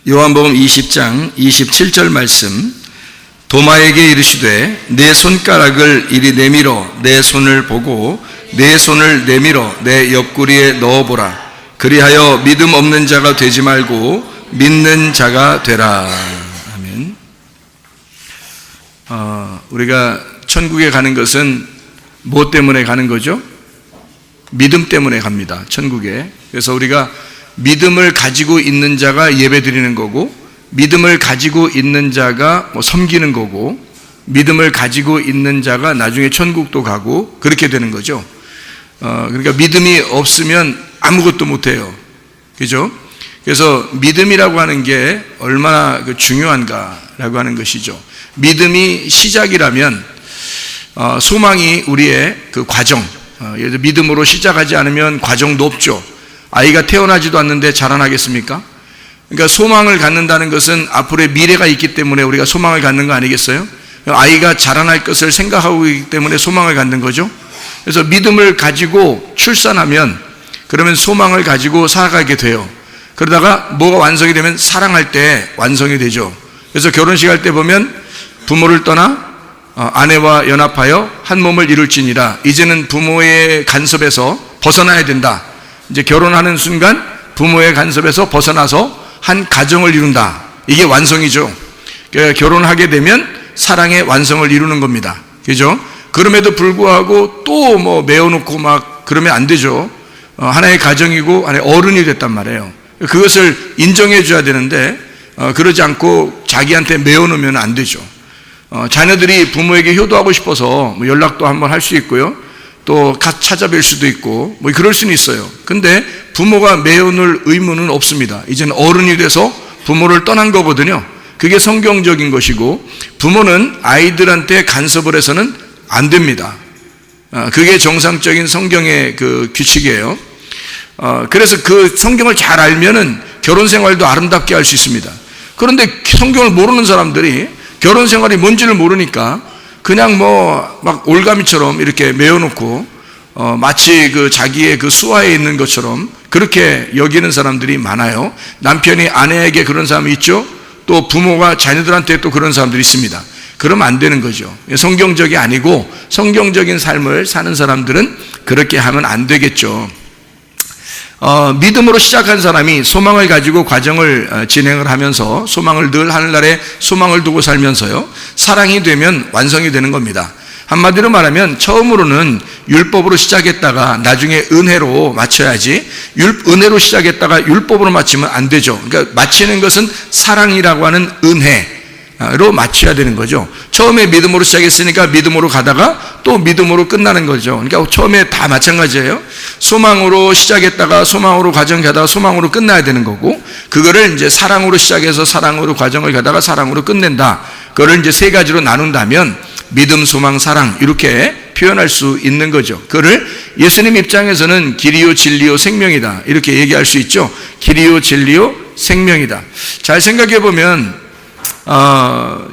요한복음 20장 27절 말씀, 도마에게 이르시되 내 손가락을 이리 내밀어 내 손을 보고 내 손을 내밀어 내 옆구리에 넣어보라. 그리하여 믿음 없는 자가 되지 말고 믿는 자가 되라. 아멘. 우리가 천국에 가는 것은 뭐 때문에 가는 거죠? 믿음 때문에 갑니다, 천국에. 그래서 우리가 믿음을 가지고 있는 자가 예배 드리는 거고, 믿음을 가지고 있는 자가 섬기는 거고, 믿음을 가지고 있는 자가 나중에 천국도 가고 그렇게 되는 거죠. 그러니까 믿음이 없으면 아무것도 못해요. 그죠? 그래서 믿음이라고 하는 게 얼마나 중요한가라고 하는 것이죠. 믿음이 시작이라면 소망이 우리의 그 과정, 예를 들어 믿음으로 시작하지 않으면 과정도 없죠. 아이가 태어나지도 않는데 자라나겠습니까? 그러니까 소망을 갖는다는 것은 앞으로의 미래가 있기 때문에 우리가 소망을 갖는 거 아니겠어요? 아이가 자라날 것을 생각하고 있기 때문에 소망을 갖는 거죠. 그래서 믿음을 가지고 출산하면 그러면 소망을 가지고 살아가게 돼요. 그러다가 뭐가 완성이 되면 사랑할 때 완성이 되죠. 그래서 결혼식 할 때 보면 부모를 떠나 아내와 연합하여 한 몸을 이룰지니라. 이제는 부모의 간섭에서 벗어나야 된다. 이제 결혼하는 순간 부모의 간섭에서 벗어나서 한 가정을 이룬다. 이게 완성이죠. 그러니까 결혼하게 되면 사랑의 완성을 이루는 겁니다. 그죠? 그럼에도 불구하고 또 메워놓고 막 그러면 안 되죠. 하나의 가정이고 하나의 어른이 됐단 말이에요. 그것을 인정해 줘야 되는데 그러지 않고 자기한테 메워놓으면 안 되죠. 자녀들이 부모에게 효도하고 싶어서 연락도 한번 할 수 있고요. 또 찾아뵐 수도 있고 그럴 수는 있어요. 근데 부모가 메워놓을 의무는 없습니다. 이제는 어른이 돼서 부모를 떠난 거거든요. 그게 성경적인 것이고, 부모는 아이들한테 간섭을 해서는 안 됩니다. 그게 정상적인 성경의 그 규칙이에요. 그래서 그 성경을 잘 알면은 결혼 생활도 아름답게 할 수 있습니다. 그런데 성경을 모르는 사람들이 결혼 생활이 뭔지를 모르니까 그냥 막 올가미처럼 이렇게 메워놓고 마치 그 자기의 그 수하에 있는 것처럼 그렇게 여기는 사람들이 많아요. 남편이 아내에게 그런 사람이 있죠. 또 부모가 자녀들한테 또 그런 사람들이 있습니다. 그러면 안 되는 거죠. 성경적이 아니고 성경적인 삶을 사는 사람들은 그렇게 하면 안 되겠죠. 믿음으로 시작한 사람이 소망을 가지고 과정을 진행을 하면서 소망을 늘 하늘나라에 소망을 두고 살면서요, 사랑이 되면 완성이 되는 겁니다. 한마디로 말하면 처음으로는 율법으로 시작했다가 나중에 은혜로 마쳐야지, 은혜로 시작했다가 율법으로 마치면 안 되죠. 그러니까 마치는 것은 사랑이라고 하는 은혜로 마쳐야 되는 거죠. 처음에 믿음으로 시작했으니까 믿음으로 가다가 또 믿음으로 끝나는 거죠. 그러니까 처음에 다 마찬가지예요. 소망으로 시작했다가 소망으로 과정 가다가 소망으로 끝나야 되는 거고, 그거를 이제 사랑으로 시작해서 사랑으로 과정을 가다가 사랑으로 끝낸다. 그거를 이제 세 가지로 나눈다면 믿음, 소망, 사랑 이렇게 표현할 수 있는 거죠. 그거를 예수님 입장에서는 길이요 진리요 생명이다 이렇게 얘기할 수 있죠. 길이요 진리요 생명이다. 잘 생각해 보면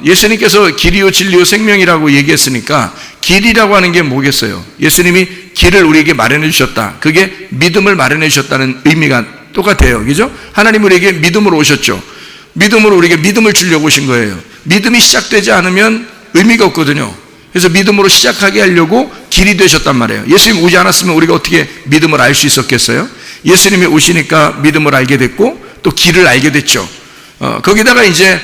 예수님께서 길이요 진리요 생명이라고 얘기했으니까 길이라고 하는 게 뭐겠어요? 예수님이 길을 우리에게 마련해 주셨다. 그게 믿음을 마련해 주셨다는 의미가 똑같아요. 그죠? 하나님 우리에게 믿음으로 오셨죠. 믿음으로 우리에게 믿음을 주려고 오신 거예요. 믿음이 시작되지 않으면 의미가 없거든요. 그래서 믿음으로 시작하게 하려고 길이 되셨단 말이에요. 예수님 오지 않았으면 우리가 어떻게 믿음을 알 수 있었겠어요? 예수님이 오시니까 믿음을 알게 됐고 또 길을 알게 됐죠. 거기다가 이제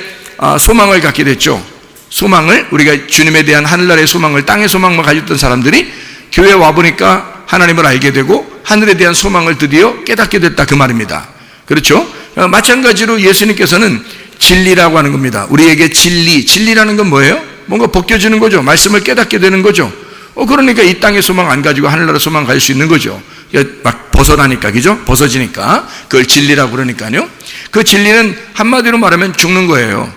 소망을 갖게 됐죠. 소망을, 우리가 주님에 대한 하늘나라의 소망을, 땅의 소망만 가졌던 사람들이 교회에 와보니까 하나님을 알게 되고 하늘에 대한 소망을 드디어 깨닫게 됐다, 그 말입니다. 그렇죠? 마찬가지로 예수님께서는 진리라고 하는 겁니다. 우리에게 진리라는 건 뭐예요? 뭔가 벗겨지는 거죠. 말씀을 깨닫게 되는 거죠. 그러니까 이 땅의 소망 안 가지고 하늘나라 소망 가질 수 있는 거죠. 막 벗어나니까, 그죠? 벗어지니까 그걸 진리라고 그러니까요. 그 진리는 한마디로 말하면 죽는 거예요.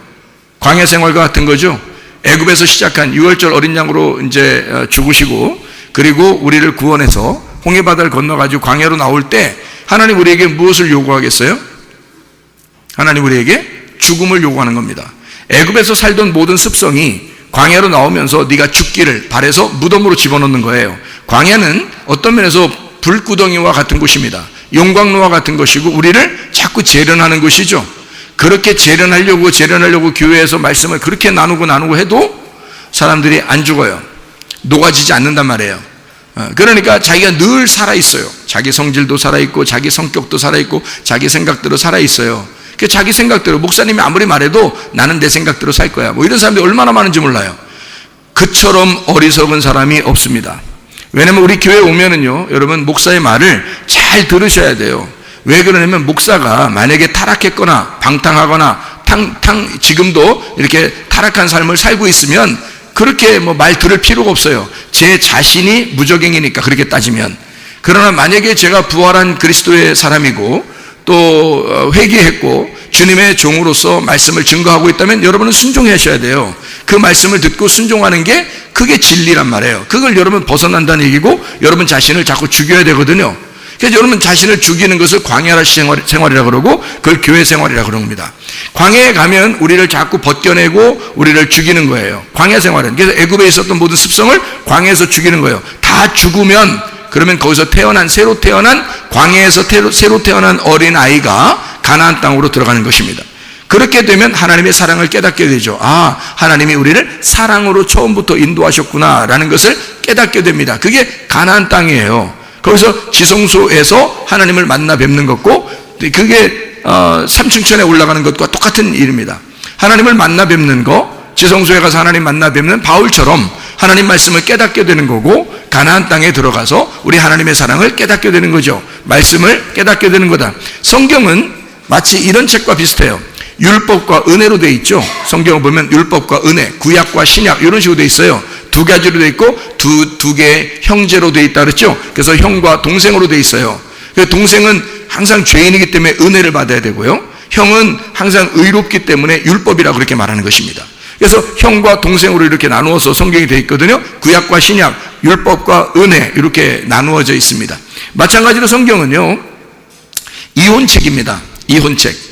광야 생활과 같은 거죠. 애굽에서 시작한 6월절 어린 양으로 이제 죽으시고, 그리고 우리를 구원해서 홍해 바다를 건너가지고 광야로 나올 때 하나님 우리에게 무엇을 요구하겠어요? 하나님 우리에게 죽음을 요구하는 겁니다. 애굽에서 살던 모든 습성이 광야로 나오면서 네가 죽기를 바래서 무덤으로 집어넣는 거예요. 광야는 어떤 면에서 불구덩이와 같은 곳입니다. 용광로와 같은 것이고 우리를 자꾸 재련하는 곳이죠. 그렇게 재련하려고 교회에서 말씀을 그렇게 나누고 해도 사람들이 안 죽어요. 녹아지지 않는단 말이에요. 그러니까 자기가 늘 살아있어요. 자기 성질도 살아있고 자기 성격도 살아있고 자기 생각대로 살아있어요. 자기 생각대로 목사님이 아무리 말해도 나는 내 생각대로 살 거야, 뭐 이런 사람들이 얼마나 많은지 몰라요. 그처럼 어리석은 사람이 없습니다. 왜냐면 우리 교회에 오면은요, 여러분 목사의 말을 잘 들으셔야 돼요. 왜 그러냐면 목사가 만약에 타락했거나 방탕하거나 지금도 이렇게 타락한 삶을 살고 있으면 그렇게 뭐 말 들을 필요가 없어요. 제 자신이 무적행이니까, 그렇게 따지면. 그러나 만약에 제가 부활한 그리스도의 사람이고 또 회개했고 주님의 종으로서 말씀을 증거하고 있다면 여러분은 순종하셔야 돼요. 그 말씀을 듣고 순종하는 게 그게 진리란 말이에요. 그걸 여러분 벗어난다는 얘기고, 여러분 자신을 자꾸 죽여야 되거든요. 그래서 여러분 자신을 죽이는 것을 광야 생활이라 그러고, 그걸 교회 생활이라 그럽니다. 광야에 가면 우리를 자꾸 벗겨내고 우리를 죽이는 거예요. 광야 생활은. 그래서 애굽에 있었던 모든 습성을 광야에서 죽이는 거예요. 다 죽으면, 그러면 거기서 새로 태어난 광야에서 새로 태어난 어린 아이가 가나안 땅으로 들어가는 것입니다. 그렇게 되면 하나님의 사랑을 깨닫게 되죠. 아, 하나님이 우리를 사랑으로 처음부터 인도하셨구나라는 것을 깨닫게 됩니다. 그게 가나안 땅이에요. 거기서 지성소에서 하나님을 만나 뵙는 것고, 그게 삼층천에 올라가는 것과 똑같은 일입니다. 하나님을 만나 뵙는 거, 지성소에 가서 하나님 만나 뵙는 바울처럼 하나님 말씀을 깨닫게 되는 거고, 가나안 땅에 들어가서 우리 하나님의 사랑을 깨닫게 되는 거죠. 말씀을 깨닫게 되는 거다. 성경은 마치 이런 책과 비슷해요. 율법과 은혜로 되어 있죠. 성경을 보면 율법과 은혜, 구약과 신약 이런 식으로 되어 있어요. 두 가지로 되어 있고 두 개의 형제로 되어 있다 그랬죠. 그래서 형과 동생으로 되어 있어요. 동생은 항상 죄인이기 때문에 은혜를 받아야 되고요, 형은 항상 의롭기 때문에 율법이라고 그렇게 말하는 것입니다. 그래서 형과 동생으로 이렇게 나누어서 성경이 되어 있거든요. 구약과 신약, 율법과 은혜 이렇게 나누어져 있습니다. 마찬가지로 성경은요, 이혼책입니다. 이혼책.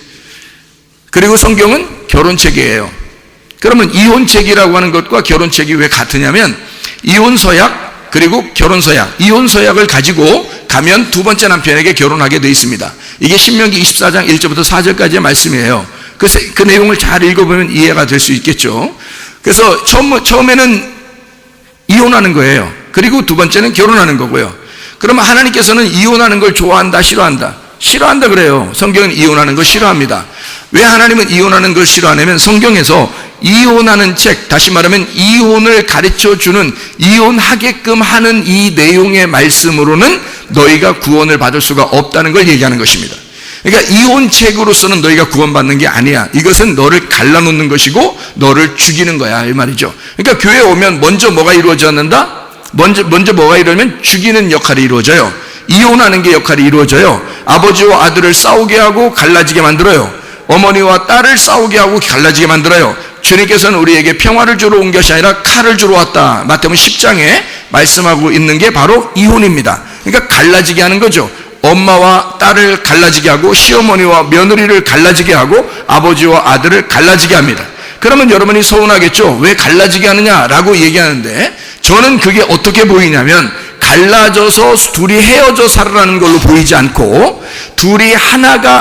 그리고 성경은 결혼책이에요. 그러면 이혼책이라고 하는 것과 결혼책이 왜 같으냐면, 이혼서약 그리고 결혼서약, 이혼서약을 가지고 가면 두 번째 남편에게 결혼하게 되어 있습니다. 이게 신명기 24장 1절부터 4절까지의 말씀이에요. 그 내용을 잘 읽어보면 이해가 될 수 있겠죠. 그래서 처음에는 이혼하는 거예요. 그리고 두 번째는 결혼하는 거고요. 그러면 하나님께서는 이혼하는 걸 좋아한다, 싫어한다? 싫어한다 그래요. 성경은 이혼하는 걸 싫어합니다. 왜 하나님은 이혼하는 걸 싫어하냐면, 성경에서 이혼하는 책, 다시 말하면 이혼을 가르쳐주는, 이혼하게끔 하는 이 내용의 말씀으로는 너희가 구원을 받을 수가 없다는 걸 얘기하는 것입니다. 그러니까 이혼책으로서는 너희가 구원받는 게 아니야. 이것은 너를 갈라놓는 것이고 너를 죽이는 거야, 이 말이죠. 그러니까 교회에 오면 먼저 뭐가 이루어졌는다? 먼저 뭐가 이루어지면 죽이는 역할이 이루어져요. 이혼하는 게 역할이 이루어져요. 아버지와 아들을 싸우게 하고 갈라지게 만들어요. 어머니와 딸을 싸우게 하고 갈라지게 만들어요. 주님께서는 우리에게 평화를 주러 온 것이 아니라 칼을 주러 왔다. 마태복음 10장에 말씀하고 있는 게 바로 이혼입니다. 그러니까 갈라지게 하는 거죠. 엄마와 딸을 갈라지게 하고, 시어머니와 며느리를 갈라지게 하고, 아버지와 아들을 갈라지게 합니다. 그러면 여러분이 서운하겠죠. 왜 갈라지게 하느냐라고 얘기하는데, 저는 그게 어떻게 보이냐면, 갈라져서 둘이 헤어져 살아라는 걸로 보이지 않고, 둘이 하나가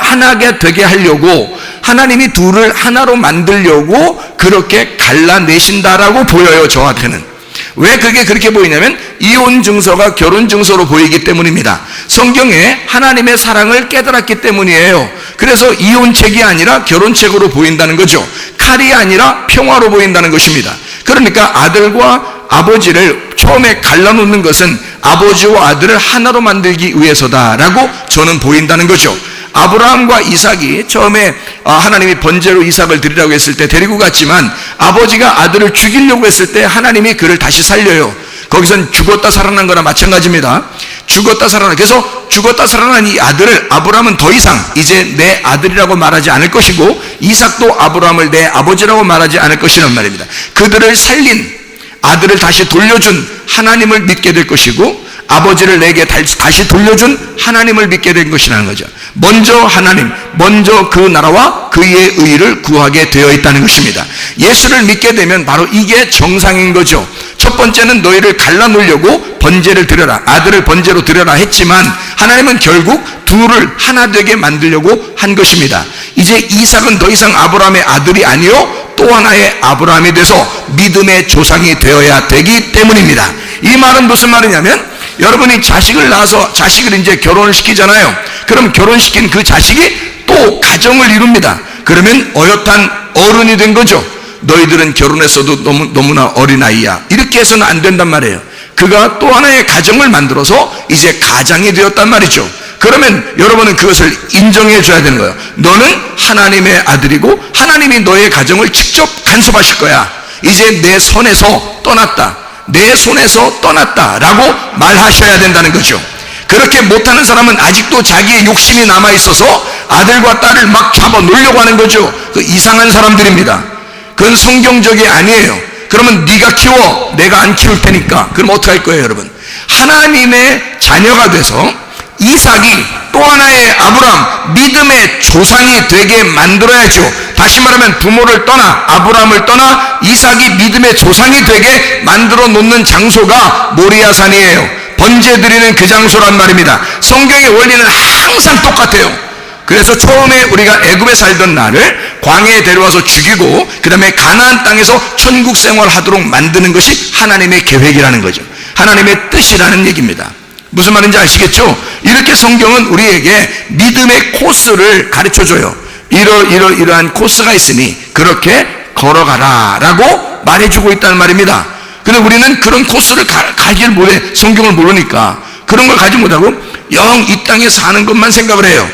되게 하려고, 하나님이 둘을 하나로 만들려고 그렇게 갈라내신다라고 보여요, 저한테는. 왜 그게 그렇게 보이냐면, 이혼 증서가 결혼 증서로 보이기 때문입니다. 성경에 하나님의 사랑을 깨달았기 때문이에요. 그래서 이혼책이 아니라 결혼책으로 보인다는 거죠. 칼이 아니라 평화로 보인다는 것입니다. 그러니까 아들과 아버지를 처음에 갈라놓는 것은 아버지와 아들을 하나로 만들기 위해서다라고 저는 보인다는 거죠. 아브라함과 이삭이 처음에 하나님이 번제로 이삭을 드리라고 했을 때 데리고 갔지만, 아버지가 아들을 죽이려고 했을 때 하나님이 그를 다시 살려요. 거기선 죽었다 살아난 거나 마찬가지입니다. 죽었다 살아난, 그래서 죽었다 살아난 이 아들을 아브라함은 더 이상 이제 내 아들이라고 말하지 않을 것이고, 이삭도 아브라함을 내 아버지라고 말하지 않을 것이란 말입니다. 그들을 살린 아들을 다시 돌려준 하나님을 믿게 될 것이고, 아버지를 내게 다시 돌려준 하나님을 믿게 된 것이라는 거죠. 먼저 하나님, 먼저 그 나라와 그의 의를 구하게 되어 있다는 것입니다. 예수를 믿게 되면 바로 이게 정상인 거죠. 첫 번째는 너희를 갈라놓으려고 번제를 드려라, 아들을 번제로 드려라 했지만 하나님은 결국 둘을 하나 되게 만들려고 한 것입니다. 이제 이삭은 더 이상 아브라함의 아들이 아니요 또 하나의 아브라함이 돼서 믿음의 조상이 되어야 되기 때문입니다. 이 말은 무슨 말이냐면, 여러분이 자식을 낳아서 자식을 이제 결혼을 시키잖아요. 그럼 결혼시킨 그 자식이 또 가정을 이룹니다. 그러면 어엿한 어른이 된 거죠. 너희들은 결혼했어도 너무나 어린아이야, 이렇게 해서는 안 된단 말이에요. 그가 또 하나의 가정을 만들어서 이제 가장이 되었단 말이죠. 그러면 여러분은 그것을 인정해 줘야 되는 거예요. 너는 하나님의 아들이고 하나님이 너의 가정을 직접 간섭하실 거야. 이제 내 손에서 떠났다, 내 손에서 떠났다 라고 말하셔야 된다는 거죠. 그렇게 못하는 사람은 아직도 자기의 욕심이 남아있어서 아들과 딸을 막 잡아 놓으려고 하는 거죠. 그 이상한 사람들입니다. 그건 성경적이 아니에요. 그러면 네가 키워, 내가 안 키울 테니까. 그럼 어떻게 할 거예요, 여러분? 하나님의 자녀가 돼서 이삭이 또 하나의 아브라함, 믿음의 조상이 되게 만들어야죠. 다시 말하면 부모를 떠나, 아브라함을 떠나 이삭이 믿음의 조상이 되게 만들어 놓는 장소가 모리아산이에요. 번제 드리는 그 장소란 말입니다. 성경의 원리는 항상 똑같아요. 그래서 처음에 우리가 애굽에 살던 나를 광야에 데려와서 죽이고 그 다음에 가나안 땅에서 천국 생활하도록 만드는 것이 하나님의 계획이라는 거죠. 하나님의 뜻이라는 얘기입니다. 무슨 말인지 아시겠죠? 이렇게 성경은 우리에게 믿음의 코스를 가르쳐줘요. 이러한 코스가 있으니 그렇게 걸어가라 라고 말해주고 있다는 말입니다. 근데 우리는 그런 코스를 가지를 못해. 성경을 모르니까 그런 걸 가지 못하고 영 이 땅에 사는 것만 생각을 해요.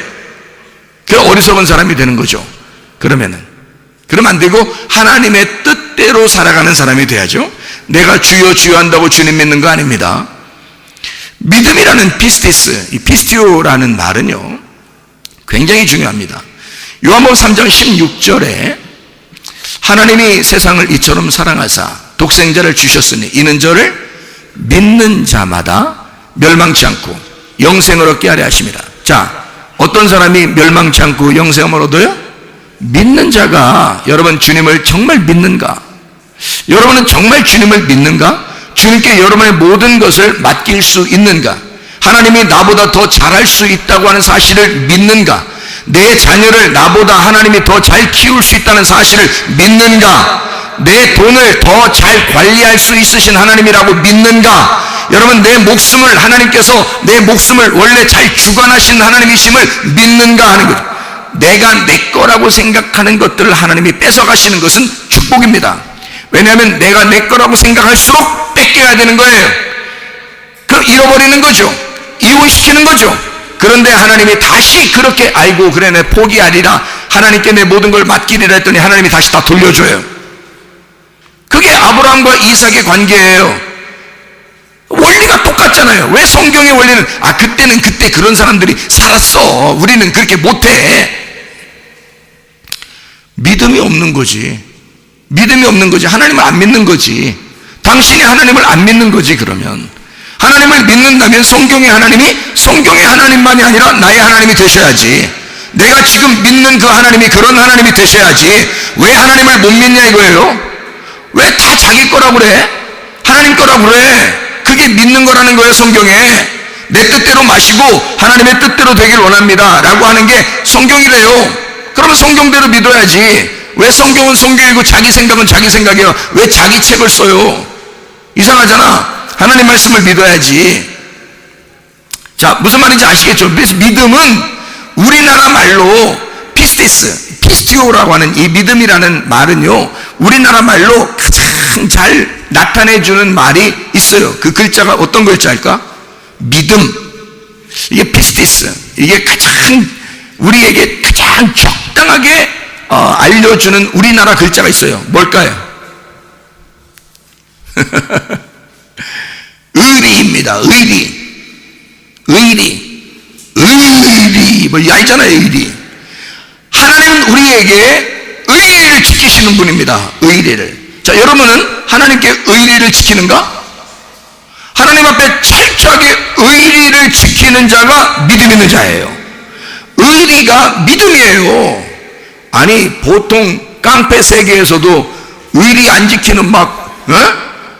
그 어리석은 사람이 되는 거죠. 그러면 안 되고 하나님의 뜻대로 살아가는 사람이 돼야죠. 내가 주여 주여 한다고 주님 믿는 거 아닙니다. 믿음이라는 피스티스, 이 피스티오라는 말은요 굉장히 중요합니다. 요한복음 3장 16절에 하나님이 세상을 이처럼 사랑하사 독생자를 주셨으니 이는 저를 믿는 자마다 멸망치 않고 영생을 얻게 하려 하심이라. 자, 어떤 사람이 멸망치 않고 영생을 얻어요? 믿는 자가. 여러분 주님을 정말 믿는가? 여러분은 정말 주님을 믿는가? 주님께 여러분의 모든 것을 맡길 수 있는가? 하나님이 나보다 더 잘할 수 있다고 하는 사실을 믿는가? 내 자녀를 나보다 하나님이 더 잘 키울 수 있다는 사실을 믿는가? 내 돈을 더 잘 관리할 수 있으신 하나님이라고 믿는가? 여러분 내 목숨을, 하나님께서 내 목숨을 원래 잘 주관하신 하나님이심을 믿는가 하는 거죠. 내가 내 거라고 생각하는 것들을 하나님이 뺏어가시는 것은 축복입니다. 왜냐하면 내가 내 거라고 생각할수록 뺏겨야 되는 거예요. 그럼 잃어버리는 거죠. 이혼시키는 거죠. 그런데 하나님이 다시 그렇게, 아이고 그래 내 포기하리라, 하나님께 내 모든 걸 맡기리라 했더니 하나님이 다시 다 돌려줘요. 그게 아브라함과 이삭의 관계예요. 원리가 똑같잖아요. 왜 성경의 원리는 그때는 그때 그런 사람들이 살았어, 우리는 그렇게 못해. 믿음이 없는 거지. 믿음이 없는 거지. 하나님을 안 믿는 거지. 당신이 하나님을 안 믿는 거지. 그러면 하나님을 믿는다면 성경의 하나님만이 아니라 나의 하나님이 되셔야지. 내가 지금 믿는 그 하나님이 그런 하나님이 되셔야지. 왜 하나님을 못 믿냐 이거예요. 왜 다 자기 거라고 그래? 하나님 거라고 그래? 그게 믿는 거라는 거예요. 성경에 내 뜻대로 마시고 하나님의 뜻대로 되길 원합니다 라고 하는 게 성경이래요. 그러면 성경대로 믿어야지. 왜 성경은 성경이고 자기 생각은 자기 생각이야? 왜 자기 책을 써요? 이상하잖아. 하나님 말씀을 믿어야지. 자, 무슨 말인지 아시겠죠? 믿음은 우리나라 말로 피스티오라고 하는 이 믿음이라는 말은요, 우리나라 말로 가장 잘 나타내주는 말이 있어요. 그 글자가 어떤 글자일까? 믿음. 이게 피스티스. 이게 가장 우리에게 가장 적당하게 알려주는 우리나라 글자가 있어요. 뭘까요? 의리입니다. 의리. 뭐 알잖아요. 의리. 하나님은 우리에게 의리를 지키시는 분입니다. 의리를. 자, 여러분은 하나님께 의리를 지키는가? 하나님 앞에 철저하게 의리를 지키는 자가 믿음 있는 자예요. 의리가 믿음이에요. 아니 보통 깡패 세계에서도 의리 안 지키는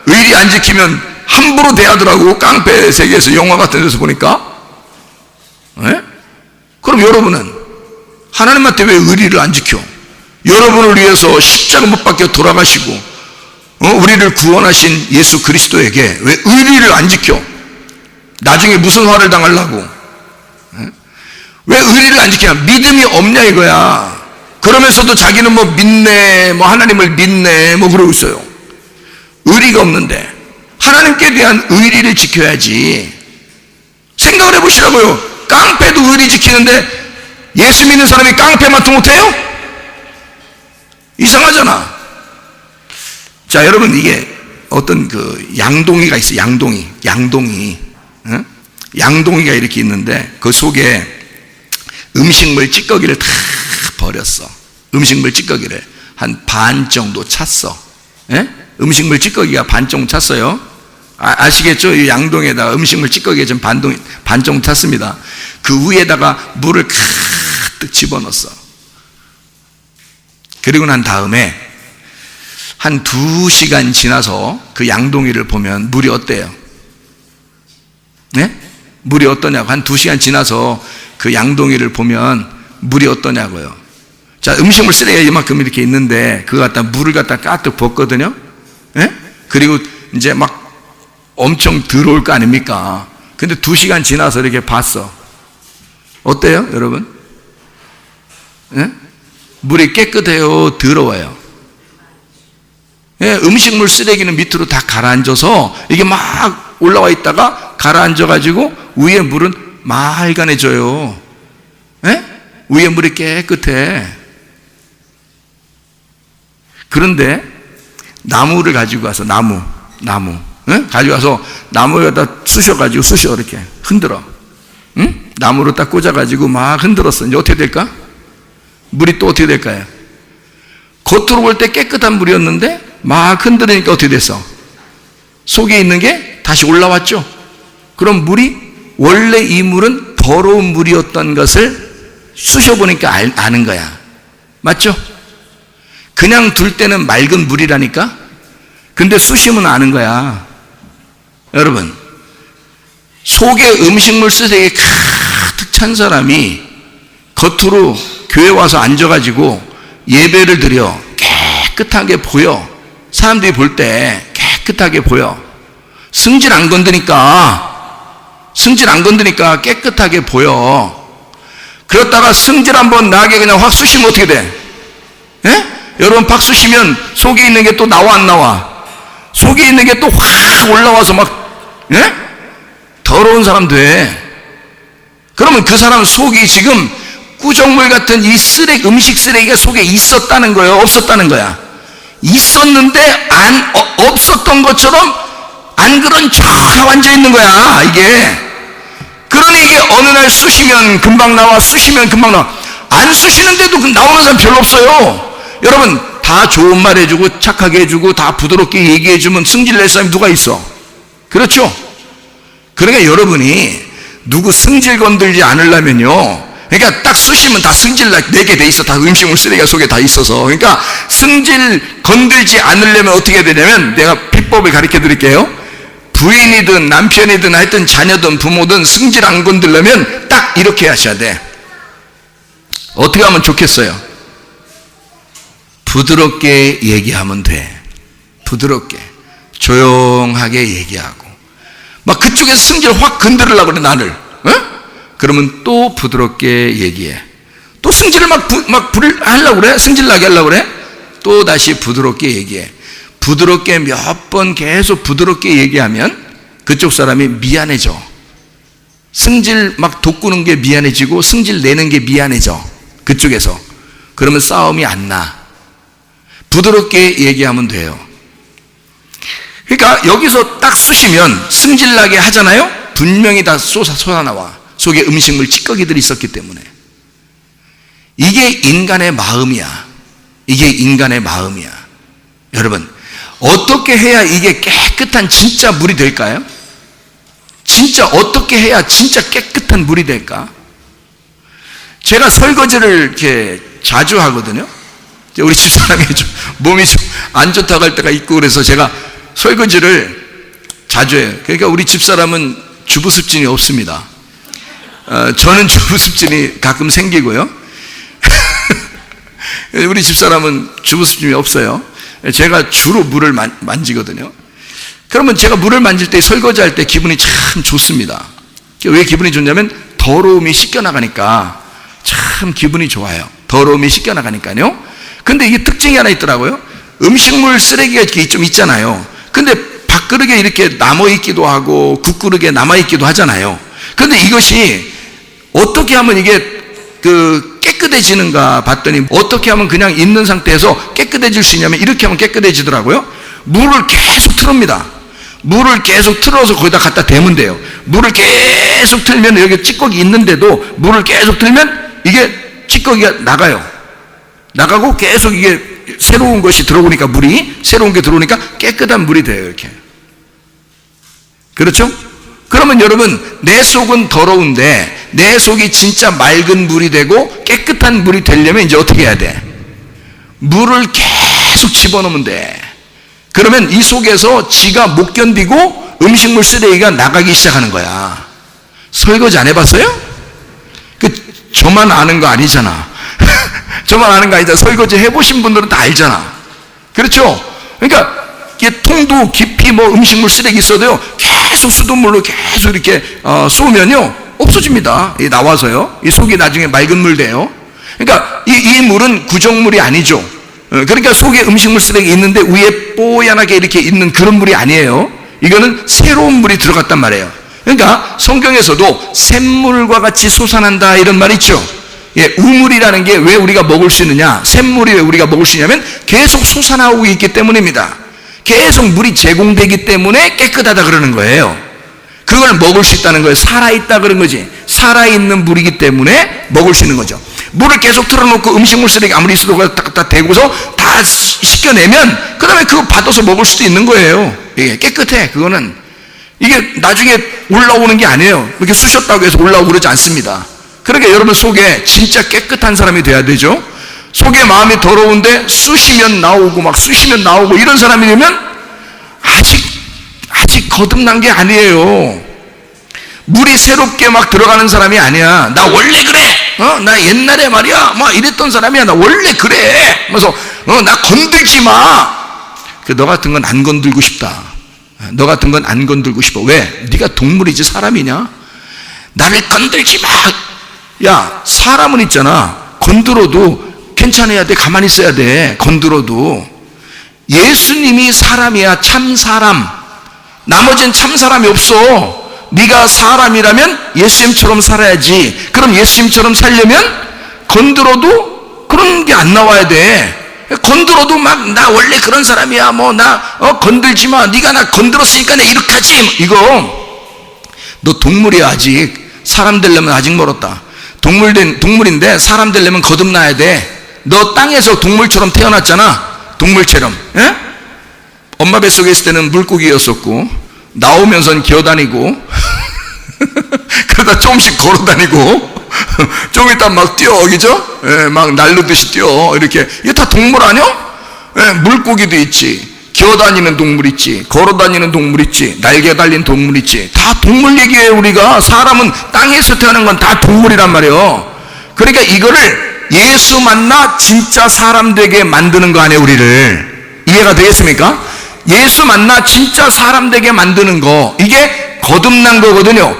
의리 안 지키면 함부로 대하더라고. 깡패 세계에서 영화 같은 데서 보니까. 네? 그럼 여러분은 하나님한테 왜 의리를 안 지켜? 여러분을 위해서 십자가 못 박혀 돌아가시고 우리를 구원하신 예수 그리스도에게 왜 의리를 안 지켜? 나중에 무슨 화를 당하려고? 네? 왜 의리를 안 지키냐? 믿음이 없냐 이거야. 그러면서도 자기는 뭐 믿네, 뭐 하나님을 믿네, 뭐 그러고 있어요. 의리가 없는데 하나님께 대한 의리를 지켜야지. 생각을 해보시라고요. 깡패도 의리 지키는데 예수 믿는 사람이 깡패만도 못해요? 이상하잖아. 자, 여러분, 이게 어떤 그 양동이가 있어요. 양동이. 응? 양동이가 이렇게 있는데 그 속에 음식물 찌꺼기를 다 버렸어. 음식물 찌꺼기를 한 반 정도 찼어. 예? 음식물 찌꺼기가 반 정도 찼어요. 아시겠죠? 이 양동에다가 음식물 찌꺼기가 좀 반 정도 찼습니다. 그 위에다가 물을 가득 집어넣었어. 그리고 난 다음에 한 2시간 지나서 그 양동이를 보면 물이 어때요? 네? 물이 어떠냐고. 한 2시간 지나서 그 양동이를 보면 물이 어떠냐고요. 자, 음식물 쓰레기가 이만큼 이렇게 있는데 그거 갖다 물을 갖다 가득 붓거든요. 예? 그리고 이제 막 엄청 더러울 거 아닙니까? 근데 2시간 지나서 이렇게 봤어. 어때요, 여러분? 예? 물이 깨끗해요, 더러워요? 예, 음식물 쓰레기는 밑으로 다 가라앉아서 이게 막 올라와 있다가 가라앉아가지고 위에 물은 맑아내져요. 예? 위에 물이 깨끗해. 그런데 나무를 가지고 와서 나무 응? 가지고 와서 나무에다 쑤셔 이렇게 흔들어. 응? 나무로 딱 꽂아가지고 막 흔들었어. 이제 어떻게 될까? 물이 또 어떻게 될까요? 겉으로 볼 때 깨끗한 물이었는데 막 흔들으니까 어떻게 됐어? 속에 있는 게 다시 올라왔죠. 그럼 물이 원래 이 물은 더러운 물이었던 것을 쑤셔보니까 아는 거야. 맞죠? 그냥 둘 때는 맑은 물이라니까? 근데 쑤시면 아는 거야. 여러분, 속에 음식물 쓰레기 가득 찬 사람이 겉으로 교회 와서 앉아가지고 예배를 드려 깨끗하게 보여. 사람들이 볼 때 깨끗하게 보여. 승질 안 건드니까 깨끗하게 보여. 그렇다가 승질 한번 나게 그냥 확 쑤시면 어떻게 돼? 예? 여러분, 팍 쑤시면 속에 있는 게 또 나와 안 나와? 속에 있는 게 또 확 올라와서 막, 예? 더러운 사람 돼. 그러면 그 사람 속이 지금 구정물 같은 이 음식 쓰레기가 속에 있었다는 거예요? 없었다는 거야? 있었는데 없었던 것처럼 안 그런 척 하고 앉아 있는 거야, 이게. 그러니 이게 어느 날 쑤시면 금방 나와, 쑤시면 금방 나와. 안 쑤시는데도 나오는 사람 별로 없어요. 여러분, 다 좋은 말 해주고 착하게 해주고 다 부드럽게 얘기해주면 승질 낼 사람이 누가 있어? 그렇죠? 그러니까 여러분이 누구 승질 건들지 않으려면요, 그러니까 딱 쑤시면 다 승질 내게 돼 있어. 다 음식물 쓰레기가 속에 다 있어서. 그러니까 승질 건들지 않으려면 어떻게 해야 되냐면, 내가 비법을 가르쳐 드릴게요. 부인이든 남편이든 하여튼 자녀든 부모든 승질 안 건들려면 딱 이렇게 하셔야 돼. 어떻게 하면 좋겠어요? 부드럽게 얘기하면 돼. 부드럽게 조용하게 얘기하고, 막 그쪽에서 승질 확 건드리려고 그래, 나를. 어? 그러면 또 부드럽게 얘기해. 또 승질을 막 하려고 그래? 승질 나게 하려고 그래? 또 다시 부드럽게 얘기해. 부드럽게 몇 번 계속 부드럽게 얘기하면 그쪽 사람이 미안해져. 승질 막 돋구는 게 미안해지고 승질 내는 게 미안해져, 그쪽에서. 그러면 싸움이 안 나. 부드럽게 얘기하면 돼요. 그러니까 여기서 딱 쑤시면 승질나게 하잖아요? 분명히 다 쏟아나와. 속에 음식물 찌꺼기들이 있었기 때문에. 이게 인간의 마음이야. 이게 인간의 마음이야. 여러분, 어떻게 해야 이게 깨끗한 진짜 물이 될까요? 진짜 어떻게 해야 진짜 깨끗한 물이 될까? 제가 설거지를 이렇게 자주 하거든요. 우리 집사람이 좀 몸이 좀 안 좋다고 할 때가 있고, 그래서 제가 설거지를 자주 해요. 그러니까 우리 집사람은 주부습진이 없습니다. 저는 주부습진이 가끔 생기고요. 우리 집사람은 주부습진이 없어요. 제가 주로 물을 만지거든요. 그러면 제가 물을 만질 때, 설거지할 때 기분이 참 좋습니다. 왜 기분이 좋냐면 더러움이 씻겨나가니까 참 기분이 좋아요. 더러움이 씻겨나가니까요. 근데 이게 특징이 하나 있더라고요. 음식물 쓰레기가 이렇게 좀 있잖아요. 근데 밥그릇에 이렇게 남아있기도 하고 국그릇에 남아있기도 하잖아요. 근데 이것이 어떻게 하면 이게 깨끗해지는가 봤더니, 어떻게 하면 그냥 있는 상태에서 깨끗해질 수 있냐면 이렇게 하면 깨끗해지더라고요. 물을 계속 틀습니다. 물을 계속 틀어서 거기다 갖다 대면 돼요. 물을 계속 틀면 여기 찌꺼기 있는데도 물을 계속 틀면 이게 찌꺼기가 나가고 계속 이게 새로운 것이 들어오니까, 물이 새로운 게 들어오니까 깨끗한 물이 돼요. 이렇게. 그렇죠? 그러면 여러분, 내 속은 더러운데 내 속이 진짜 맑은 물이 되고 깨끗한 물이 되려면 이제 어떻게 해야 돼? 물을 계속 집어넣으면 돼. 그러면 이 속에서 지가 못 견디고 음식물 쓰레기가 나가기 시작하는 거야. 설거지 안 해봤어요? 저만 아는 거 아니잖아. 저만 아는 거 아니다. 설거지 해보신 분들은 다 알잖아. 그렇죠? 그러니까 이게 통도 깊이 음식물 쓰레기 있어도요, 계속 수돗물로 계속 이렇게 쏘면요 없어집니다. 나와서요. 이 속이 나중에 맑은 물 돼요. 그러니까 이 물은 구정물이 아니죠. 그러니까 속에 음식물 쓰레기 있는데 위에 뽀얀하게 이렇게 있는 그런 물이 아니에요. 이거는 새로운 물이 들어갔단 말이에요. 그러니까 성경에서도 샘물과 같이 솟아난다 이런 말 있죠. 우물이라는 게 왜 우리가 먹을 수 있느냐, 샘물이 왜 우리가 먹을 수 있냐면 계속 솟아나오고 있기 때문입니다. 계속 물이 제공되기 때문에 깨끗하다 그러는 거예요. 그걸 먹을 수 있다는 거예요. 살아있다 그런 거지. 살아있는 물이기 때문에 먹을 수 있는 거죠. 물을 계속 틀어놓고 음식물 쓰레기 아무리 있어도 다 대고서 다 씻겨내면 그 다음에 그거 받아서 먹을 수도 있는 거예요. 이게 깨끗해. 그거는 이게 나중에 올라오는 게 아니에요. 이렇게 쑤셨다고 해서 올라오고 그러지 않습니다. 그러니까 여러분 속에 진짜 깨끗한 사람이 돼야 되죠. 속에 마음이 더러운데 쑤시면 나오고 이런 사람이 되면 아직 거듭난 게 아니에요. 물이 새롭게 들어가는 사람이 아니야. 나 원래 그래. 나 옛날에 말이야 이랬던 사람이야. 나 원래 그래. 그래서 나 건들지 마. 너 같은 건 안 건들고 싶다. 너 같은 건 안 건들고 싶어. 왜? 네가 동물이지 사람이냐? 나를 건들지 마. 야, 사람은 있잖아. 건들어도 괜찮아야 돼. 가만히 있어야 돼. 건들어도. 예수님이 사람이야. 참 사람. 나머지는 참 사람이 없어. 네가 사람이라면 예수님처럼 살아야지. 그럼 예수님처럼 살려면 건들어도 그런 게 안 나와야 돼. 건들어도 나 원래 그런 사람이야. 건들지 마. 네가 나 건들었으니까 내가 이렇게 하지. 이거 너 동물이야. 아직 사람 되려면 아직 멀었다. 동물인데 사람 되려면 거듭나야 돼. 너 땅에서 동물처럼 태어났잖아. 동물처럼. 에? 엄마 뱃속에 있을 때는 물고기였었고 나오면선 기어다니고 그러다 조금씩 걸어다니고 좀 이따 뛰어. 그죠? 날르듯이 뛰어. 이렇게. 이게 다 동물 아니야? 물고기도 있지, 기어다니는 동물 있지, 걸어다니는 동물 있지, 날개 달린 동물 있지. 다 동물 얘기예요. 우리가 사람은 땅에서 태어난 건 다 동물이란 말이에요. 그러니까 이거를 예수 만나 진짜 사람 되게 만드는 거 아니에요. 우리를. 이해가 되겠습니까? 예수 만나 진짜 사람 되게 만드는 거, 이게 거듭난 거거든요.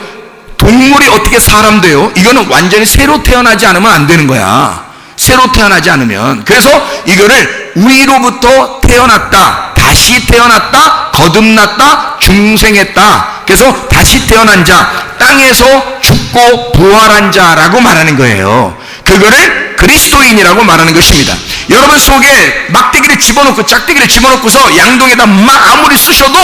동물이 어떻게 사람 돼요? 이거는 완전히 새로 태어나지 않으면 안 되는 거야. 새로 태어나지 않으면. 그래서 이거를 위로부터 태어났다, 다시 태어났다, 거듭났다, 중생했다. 그래서 다시 태어난 자, 땅에서 죽고 부활한 자라고 말하는 거예요. 그거를 그리스도인이라고 말하는 것입니다. 여러분 속에 막대기를 집어넣고 짝대기를 집어넣고서 양동에다 아무리 쑤셔도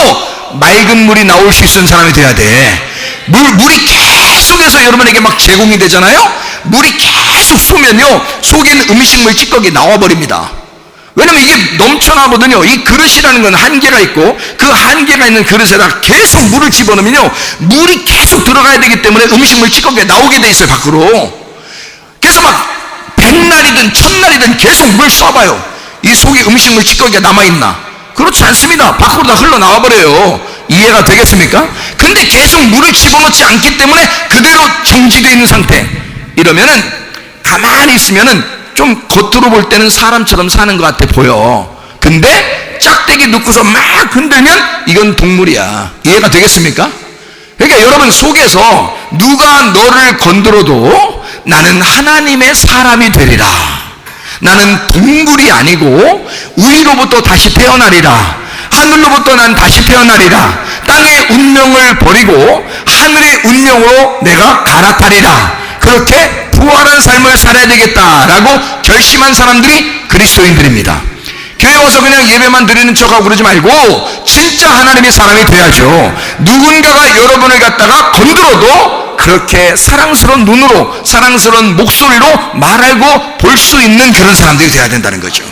맑은 물이 나올 수 있는 사람이 돼야 돼. 물이 계속해서 여러분에게 제공이 되잖아요. 물이 계속 쏘면요 속에 있는 음식물 찌꺼기 나와버립니다. 왜냐면 이게 넘쳐나거든요. 이 그릇이라는 건 한계가 있고 그 한계가 있는 그릇에다 계속 물을 집어넣으면요 물이 계속 들어가야 되기 때문에 음식물 찌꺼기가 나오게 돼 있어요, 밖으로. 그래서 백날이든 천날이든 계속 물 쏴봐요. 이 속에 음식물 찌꺼기가 남아있나? 그렇지 않습니다. 밖으로 다 흘러나와 버려요. 이해가 되겠습니까? 근데 계속 물을 집어넣지 않기 때문에 그대로 정지되어 있는 상태. 이러면은 가만히 있으면은 좀 겉으로 볼 때는 사람처럼 사는 것 같아 보여. 근데 짝대기 넣고서 막 흔들면 이건 동물이야. 이해가 되겠습니까? 그러니까 여러분 속에서 누가 너를 건드려도 나는 하나님의 사람이 되리라. 나는 동물이 아니고 위로부터 다시 태어나리라. 하늘로부터 난 다시 태어나리라. 땅의 운명을 버리고 하늘의 운명으로 내가 갈아타리라. 그렇게 부활한 삶을 살아야 되겠다라고 결심한 사람들이 그리스도인들입니다. 교회 와서 그냥 예배만 드리는 척하고 그러지 말고 진짜 하나님의 사람이 돼야죠. 누군가가 여러분을 갖다가 건드려도 그렇게 사랑스러운 눈으로 사랑스러운 목소리로 말하고 볼 수 있는 그런 사람들이 돼야 된다는 거죠.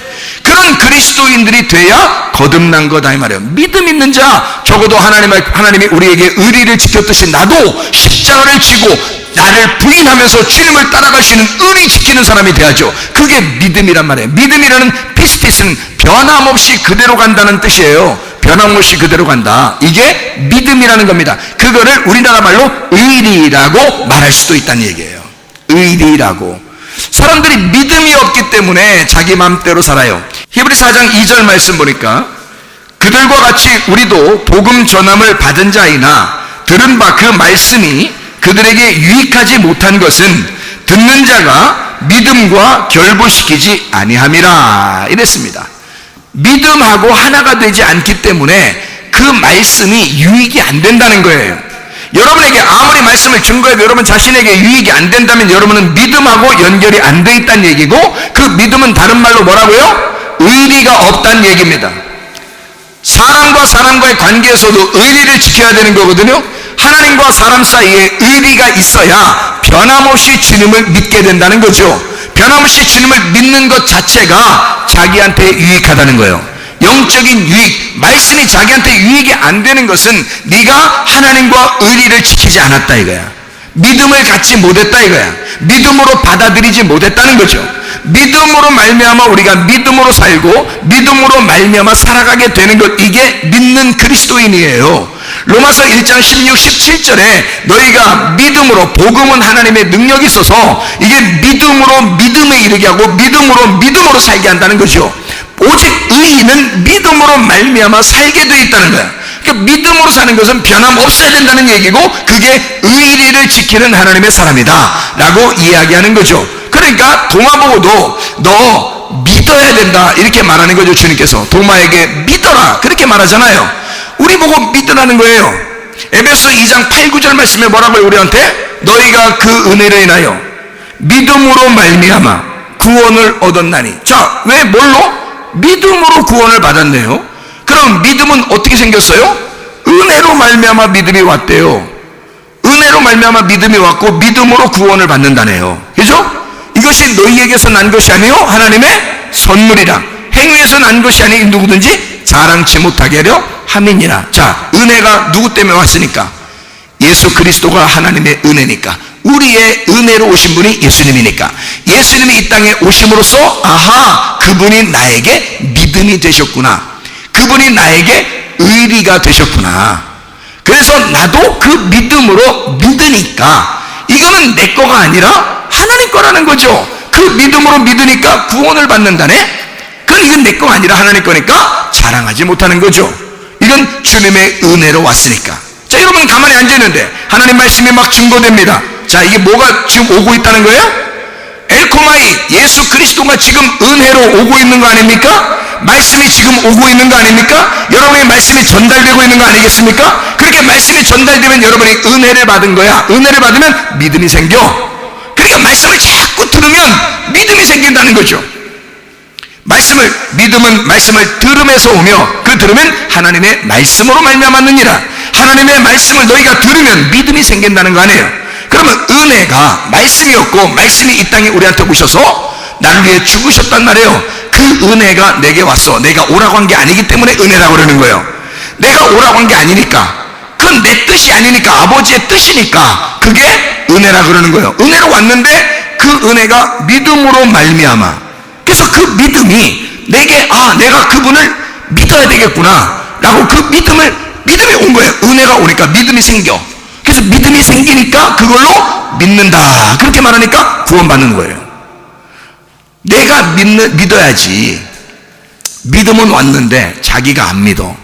그런 그리스도인들이 돼야 거듭난 거다 이 말이에요. 믿음 있는 자, 적어도 하나님이 우리에게 의리를 지켰듯이 나도 십자가를 지고 나를 부인하면서 주님을 따라갈 수 있는 의리 지키는 사람이 돼야죠. 그게 믿음이란 말이에요. 믿음이라는 피스티스는 변함없이 그대로 간다는 뜻이에요. 변함없이 그대로 간다. 이게 믿음이라는 겁니다. 그거를 우리나라 말로 의리라고 말할 수도 있다는 얘기예요. 의리라고. 사람들이 믿음이 없기 때문에 자기 마음대로 살아요. 히브리서 4장 2절 말씀 보니까 그들과 같이 우리도 복음 전함을 받은 자이나 들은 바 그 말씀이 그들에게 유익하지 못한 것은 듣는 자가 믿음과 결부시키지 아니함이라 이랬습니다. 믿음하고 하나가 되지 않기 때문에 그 말씀이 유익이 안 된다는 거예요. 여러분에게 아무리 말씀을 증거해도 여러분 자신에게 유익이 안 된다면 여러분은 믿음하고 연결이 안 돼 있다는 얘기고, 그 믿음은 다른 말로 뭐라고요? 의리가 없다는 얘기입니다. 사람과 사람과의 관계에서도 의리를 지켜야 되는 거거든요. 하나님과 사람 사이에 의리가 있어야 변함없이 주님을 믿게 된다는 거죠. 변함없이 주님을 믿는 것 자체가 자기한테 유익하다는 거예요. 영적인 유익, 말씀이 자기한테 유익이 안 되는 것은 네가 하나님과 의리를 지키지 않았다 이거야. 믿음을 갖지 못했다 이거야. 믿음으로 받아들이지 못했다는 거죠. 믿음으로 말미암아 우리가 믿음으로 살고 믿음으로 말미암아 살아가게 되는 것, 이게 믿는 그리스도인이에요. 로마서 1장 16, 17절에 너희가 믿음으로, 복음은 하나님의 능력이 있어서 이게 믿음으로 믿음에 이르게 하고 믿음으로 살게 한다는 거죠. 오직 의인은 믿음으로 말미암아 살게 되어 있다는 거야. 그러니까 믿음으로 사는 것은 변함없어야 된다는 얘기고, 그게 의리를 지키는 하나님의 사람이다 라고 이야기하는 거죠. 그러니까 도마 보고도 너 믿어야 된다 이렇게 말하는 거죠. 주님께서 도마에게 믿어라 그렇게 말하잖아요. 우리 보고 믿으라는 거예요. 에베소 2장 8, 9절 말씀에 뭐라고요? 우리한테 너희가 그 은혜를 인하여 믿음으로 말미암아 구원을 얻었나니. 자, 왜 뭘로? 믿음으로 구원을 받았네요. 그럼 믿음은 어떻게 생겼어요? 은혜로 말미암아 믿음이 왔대요. 은혜로 말미암아 믿음이 왔고 믿음으로 구원을 받는다네요. 그죠? 이것이 너희에게서 난 것이 아니요 하나님의 선물이라. 행위에서 난 것이 아니 누구든지 자랑치 못하게 하려 함이니라. 자, 은혜가 누구 때문에 왔으니까? 예수 그리스도가 하나님의 은혜니까. 우리의 은혜로 오신 분이 예수님이니까. 예수님이 이 땅에 오심으로써 아하, 그분이 나에게 믿음이 되셨구나. 그분이 나에게 의리가 되셨구나. 그래서 나도 그 믿음으로 믿으니까 이거는 내 거가 아니라 하나님 거라는 거죠. 그 믿음으로 믿으니까 구원을 받는다네. 그건 이건 내 거가 아니라 하나님 거니까 자랑하지 못하는 거죠. 이건 주님의 은혜로 왔으니까. 자, 여러분 가만히 앉아있는데 하나님 말씀이 막 증거됩니다. 자, 이게 뭐가 지금 오고 있다는 거예요? 엘코마이, 예수 그리스도가 지금 은혜로 오고 있는 거 아닙니까? 말씀이 지금 오고 있는 거 아닙니까? 여러분의 말씀이 전달되고 있는 거 아니겠습니까? 그렇게 말씀이 전달되면 여러분이 은혜를 받은 거야. 은혜를 받으면 믿음이 생겨. 그러니까 말씀을 자꾸 들으면 믿음이 생긴다는 거죠. 믿음은 말씀을 들음에서 오며 그 들으면 하나님의 말씀으로 말미암았느니라. 하나님의 말씀을 너희가 들으면 믿음이 생긴다는 거 아니에요. 그러면 은혜가 말씀이었고, 말씀이 이 땅에 우리한테 오셔서 나를 위해 죽으셨단 말이에요. 그 은혜가 내게 왔어. 내가 오라고 한 게 아니기 때문에 은혜라고 그러는 거예요. 내가 오라고 한 게 아니니까, 그건 내 뜻이 아니니까, 아버지의 뜻이니까 그게 은혜라 그러는 거예요. 은혜로 왔는데 그 은혜가 믿음으로 말미암아. 그래서 그 믿음이 내게, 내가 그분을 믿어야 되겠구나 라고 그 믿음이 온 거예요. 은혜가 오니까 믿음이 생겨. 그래서 믿음이 생기니까 그걸로 믿는다 그렇게 말하니까 구원받는 거예요. 내가 믿어야지. 믿음은 왔는데 자기가 안 믿어.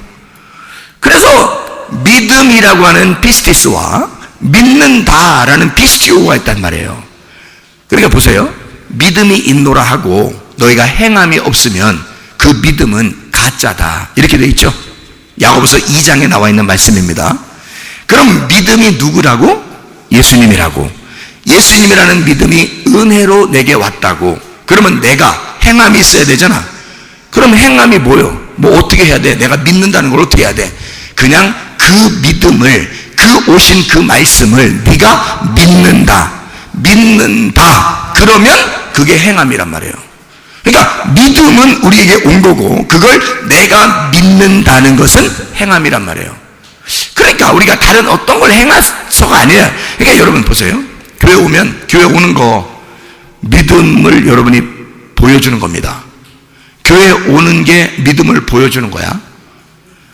그래서 믿음이라고 하는 피스티스와 믿는다라는 피스티오가 있단 말이에요. 그러니까 보세요. 믿음이 있노라 하고 너희가 행함이 없으면 그 믿음은 가짜다 이렇게 되어 있죠. 야고보서 2장에 나와 있는 말씀입니다. 그럼 믿음이 누구라고? 예수님이라고. 예수님이라는 믿음이 은혜로 내게 왔다고. 그러면 내가 행함이 있어야 되잖아. 그럼 행함이 뭐요? 뭐 어떻게 해야 돼? 내가 믿는다는 걸 어떻게 해야 돼? 그냥 그 믿음을, 그 오신 그 말씀을 네가 믿는다 그러면 그게 행함이란 말이에요. 그러니까 믿음은 우리에게 온 거고 그걸 내가 믿는다는 것은 행함이란 말이에요. 그러니까 우리가 다른 어떤 걸 행해서가 아니에요. 그러니까 여러분 보세요. 교회 오면 교회 오는 거 믿음을 여러분이 보여주는 겁니다. 교회 오는 게 믿음을 보여주는 거야.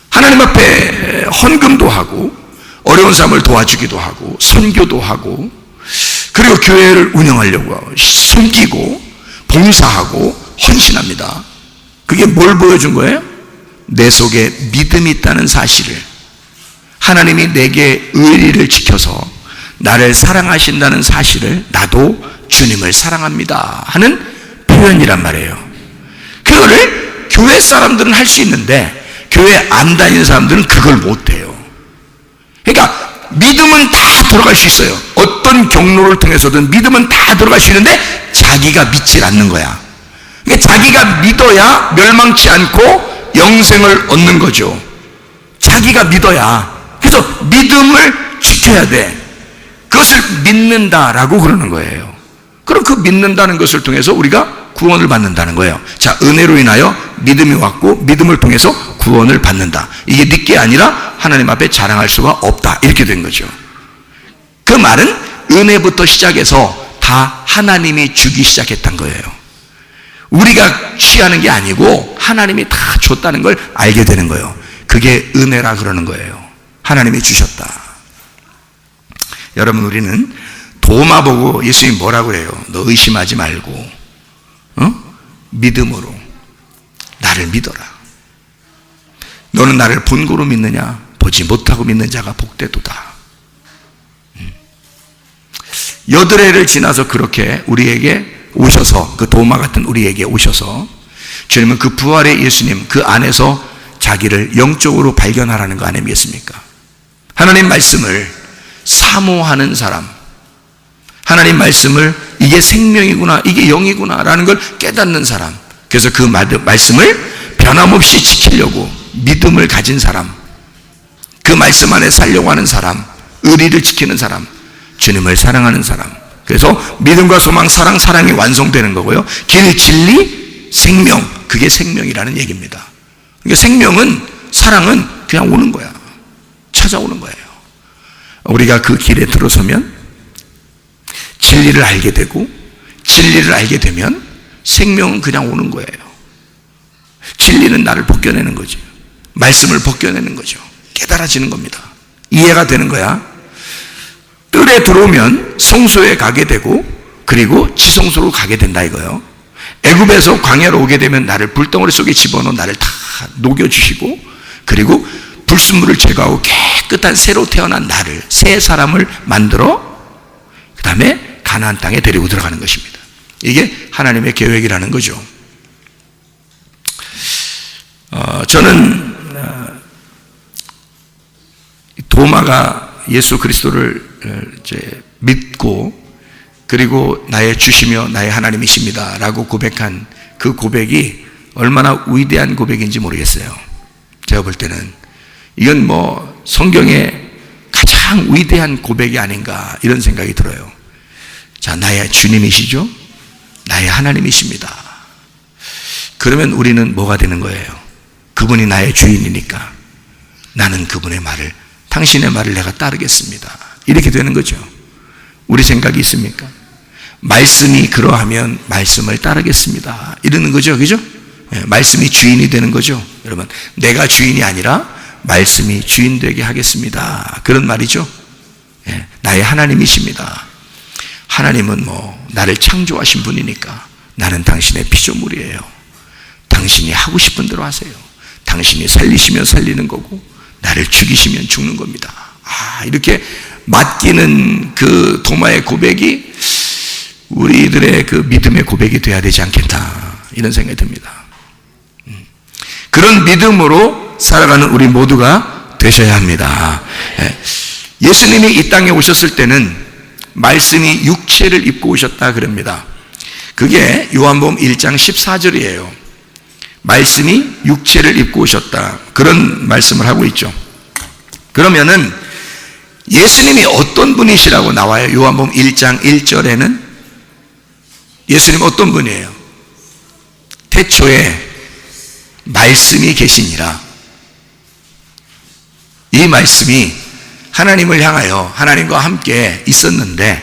하나님 앞에 헌금도 하고 어려운 사람을 도와주기도 하고 선교도 하고 그리고 교회를 운영하려고 숨기고 봉사하고 헌신합니다. 그게 뭘 보여준 거예요? 내 속에 믿음이 있다는 사실을, 하나님이 내게 의리를 지켜서 나를 사랑하신다는 사실을, 나도 주님을 사랑합니다 하는 표현이란 말이에요. 그거를 교회 사람들은 할 수 있는데 교회 안 다니는 사람들은 그걸 못해요. 그러니까 믿음은 다 들어갈 수 있어요. 어떤 경로를 통해서든 믿음은 다 들어갈 수 있는데 자기가 믿질 않는 거야. 그러니까 자기가 믿어야 멸망치 않고 영생을 얻는 거죠. 자기가 믿어야. 그래서 믿음을 지켜야 돼. 그것을 믿는다라고 그러는 거예요. 그럼 그 믿는다는 것을 통해서 우리가 구원을 받는다는 거예요. 자, 은혜로 인하여 믿음이 왔고 믿음을 통해서 구원을 받는다. 이게 네게 아니라 하나님 앞에 자랑할 수가 없다. 이렇게 된 거죠. 그 말은 은혜부터 시작해서 다 하나님이 주기 시작했던 거예요. 우리가 취하는 게 아니고 하나님이 다 줬다는 걸 알게 되는 거예요. 그게 은혜라 그러는 거예요. 하나님이 주셨다. 여러분, 우리는 도마 보고 예수님이 뭐라고 해요? 너 의심하지 말고 믿음으로 나를 믿어라. 너는 나를 본고로 믿느냐? 보지 못하고 믿는 자가 복되도다. 여드레를 지나서 그렇게 우리에게 오셔서, 그 도마 같은 우리에게 오셔서 주님은 그 부활의 예수님, 그 안에서 자기를 영적으로 발견하라는 거 아니겠습니까? 하나님 말씀을 사모하는 사람, 하나님 말씀을 이게 생명이구나, 이게 영이구나 라는 걸 깨닫는 사람, 그래서 그 말씀을 변함없이 지키려고 믿음을 가진 사람, 그 말씀 안에 살려고 하는 사람, 의리를 지키는 사람, 주님을 사랑하는 사람. 그래서 믿음과 소망, 사랑, 사랑이 완성되는 거고요. 길, 진리, 생명, 그게 생명이라는 얘기입니다. 그러니까 생명은, 사랑은 그냥 오는 거야. 찾아오는 거예요. 우리가 그 길에 들어서면 진리를 알게 되고, 진리를 알게 되면 생명은 그냥 오는 거예요. 진리는 나를 벗겨내는 거죠. 말씀을 벗겨내는 거죠. 깨달아지는 겁니다. 이해가 되는 거야. 뜰에 들어오면 성소에 가게 되고, 그리고 지성소로 가게 된다 이거예요. 애굽에서 광야로 오게 되면 나를 불덩어리 속에 집어넣어 나를 다 녹여주시고, 그리고 불순물을 제거하고 깨끗한 새로 태어난 나를, 새 사람을 만들어 그 다음에 가나안 땅에 데리고 들어가는 것입니다. 이게 하나님의 계획이라는 거죠. 저는 도마가 예수 그리스도를 이제 믿고, 그리고 나의 주시며 나의 하나님이십니다 라고 고백한 그 고백이 얼마나 위대한 고백인지 모르겠어요. 제가 볼 때는 이건 뭐 성경의 가장 위대한 고백이 아닌가 이런 생각이 들어요. 자, 나의 주님이시죠? 나의 하나님이십니다. 그러면 우리는 뭐가 되는 거예요? 그분이 나의 주인이니까 나는 그분의 말을, 당신의 말을 내가 따르겠습니다. 이렇게 되는 거죠. 우리 생각이 있습니까? 말씀이 그러하면 말씀을 따르겠습니다. 이러는 거죠. 그죠? 말씀이 주인이 되는 거죠. 여러분, 내가 주인이 아니라 말씀이 주인 되게 하겠습니다. 그런 말이죠. 예, 나의 하나님이십니다. 하나님은 나를 창조하신 분이니까 나는 당신의 피조물이에요. 당신이 하고 싶은 대로 하세요. 당신이 살리시면 살리는 거고 나를 죽이시면 죽는 겁니다. 이렇게 맡기는 그 도마의 고백이 우리들의 그 믿음의 고백이 돼야 되지 않겠나, 이런 생각이 듭니다. 그런 믿음으로 살아가는 우리 모두가 되셔야 합니다. 예수님이 이 땅에 오셨을 때는 말씀이 육체를 입고 오셨다 그럽니다. 그게 요한복음 1장 14절이에요. 말씀이 육체를 입고 오셨다, 그런 말씀을 하고 있죠. 그러면은 예수님이 어떤 분이시라고 나와요? 요한복음 1장 1절에는 예수님 어떤 분이에요? 태초에 말씀이 계시니라. 이 말씀이 하나님을 향하여 하나님과 함께 있었는데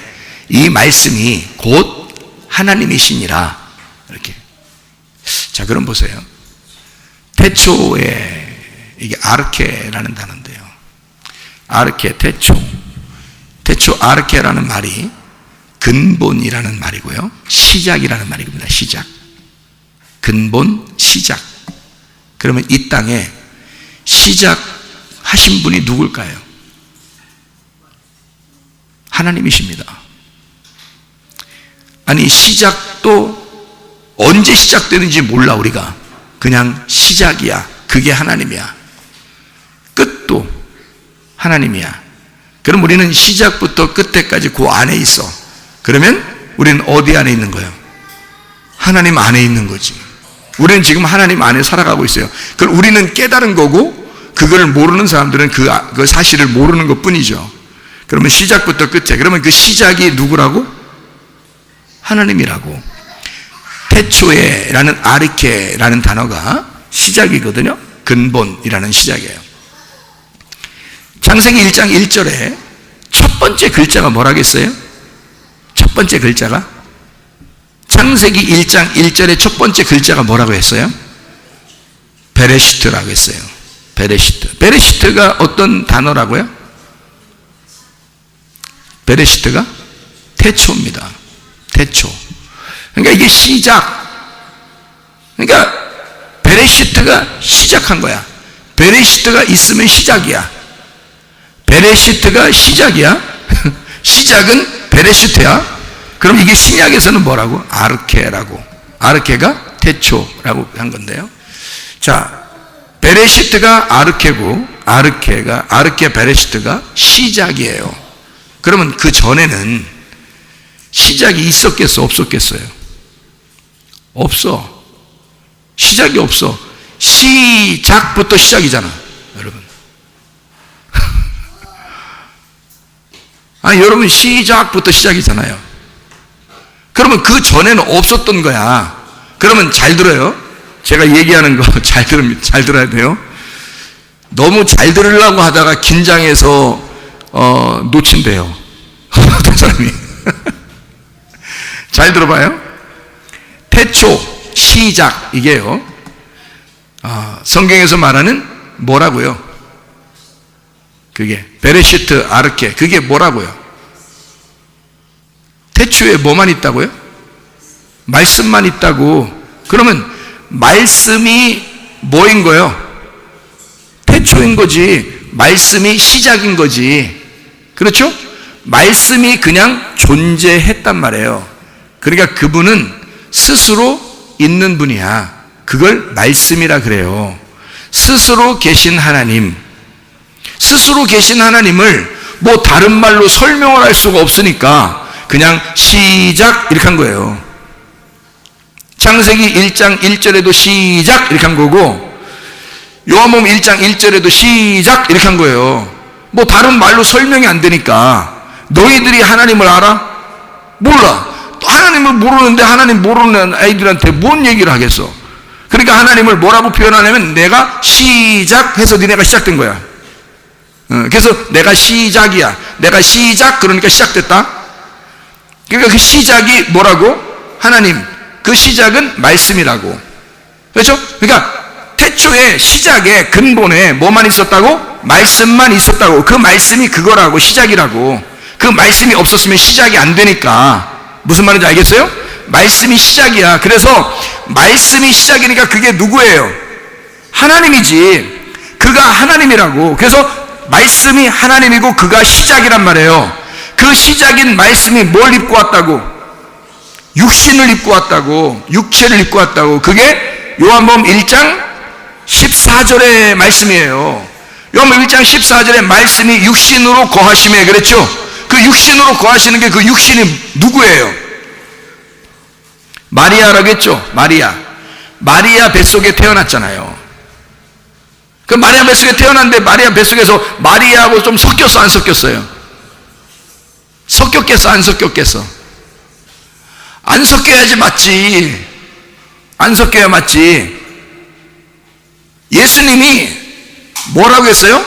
이 말씀이 곧 하나님이시니라. 이렇게. 자, 그럼 보세요. 태초에, 이게 아르케라는 단어인데요. 아르케, 태초 아르케라는 말이 근본이라는 말이고요, 시작이라는 말입니다. 시작. 근본, 시작. 그러면 이 땅에 시작하신 분이 누굴까요? 하나님이십니다. 아니, 시작도 언제 시작되는지 몰라. 우리가 그냥 시작이야, 그게 하나님이야. 끝도 하나님이야. 그럼 우리는 시작부터 끝에까지 그 안에 있어. 그러면 우리는 어디 안에 있는 거예요? 하나님 안에 있는 거지. 우리는 지금 하나님 안에 살아가고 있어요. 그걸 우리는 깨달은 거고, 그걸 모르는 사람들은 그 사실을 모르는 것 뿐이죠. 그러면 시작부터 끝에, 그러면 그 시작이 누구라고? 하나님이라고. 태초에라는 아르케라는 단어가 시작이거든요. 근본이라는 시작이에요. 창세기 1장 1절에 첫 번째 글자가 뭐라겠어요? 첫 번째 글자가? 창세기 1장 1절의 첫 번째 글자가 뭐라고 했어요? 베레시트라고 했어요. 베레시트. 베레시트가 어떤 단어라고요? 베레시트가 태초입니다. 태초. 그러니까 이게 시작. 그러니까 베레시트가 시작한 거야. 베레시트가 있으면 시작이야. 베레시트가 시작이야. 시작은 베레시트야. 그럼 이게 신약에서는 뭐라고? 아르케라고. 아르케가 태초라고 한 건데요. 자, 베레시트가 아르케고, 아르케 베레시트가 시작이에요. 그러면 그 전에는 시작이 있었겠어, 없었겠어요? 없어. 시작이 없어. 시작부터 시작이잖아, 여러분. 아니, 여러분, 시작부터 시작이잖아요. 그러면 그 전에는 없었던 거야. 그러면 잘 들어요. 제가 얘기하는 거 잘 들어야 돼요. 너무 잘 들으려고 하다가 긴장해서 놓친대요. 어떤 사람이. 잘 들어봐요. 태초, 시작, 이게요. 성경에서 말하는 뭐라고요? 그게 베레시트, 아르케, 그게 뭐라고요? 태초에 뭐만 있다고요? 말씀만 있다고. 그러면 말씀이 뭐인 거예요? 태초인 거지. 말씀이 시작인 거지. 그렇죠? 말씀이 그냥 존재했단 말이에요. 그러니까 그분은 스스로 있는 분이야. 그걸 말씀이라 그래요. 스스로 계신 하나님. 스스로 계신 하나님을 뭐 다른 말로 설명을 할 수가 없으니까 그냥 시작 이렇게 한 거예요. 창세기 1장 1절에도 시작 이렇게 한 거고, 요한복음 1장 1절에도 시작 이렇게 한 거예요. 뭐 다른 말로 설명이 안 되니까. 너희들이 하나님을 알아? 몰라. 하나님을 모르는데 하나님 모르는 아이들한테 뭔 얘기를 하겠어. 그러니까 하나님을 뭐라고 표현하냐면 내가 시작해서 니네가 시작된 거야. 그래서 내가 시작이야. 내가 시작, 그러니까 시작됐다. 그러니까 그 시작이 뭐라고? 하나님. 그 시작은 말씀이라고. 그렇죠? 그러니까 태초에 시작에 근본에 뭐만 있었다고? 말씀만 있었다고. 그 말씀이 그거라고, 시작이라고. 그 말씀이 없었으면 시작이 안 되니까. 무슨 말인지 알겠어요? 말씀이 시작이야. 그래서 말씀이 시작이니까 그게 누구예요? 하나님이지. 그가 하나님이라고. 그래서 말씀이 하나님이고 그가 시작이란 말이에요. 그 시작인 말씀이 뭘 입고 왔다고? 육신을 입고 왔다고. 육체를 입고 왔다고. 그게 요한복음 1장 14절의 말씀이에요. 요한복음 1장 14절의 말씀이 육신으로 거하심에 그랬죠? 그 육신으로 거하시는 게 그 육신이 누구예요? 마리아라고 했죠? 마리아 뱃속에 태어났잖아요. 그 마리아 뱃속에 태어났는데 마리아 뱃속에서 마리아하고 좀 섞였어, 안 섞였어요? 섞였겠어, 안 섞였겠어? 안 섞여야지 맞지. 안 섞여야 맞지. 예수님이 뭐라고 했어요?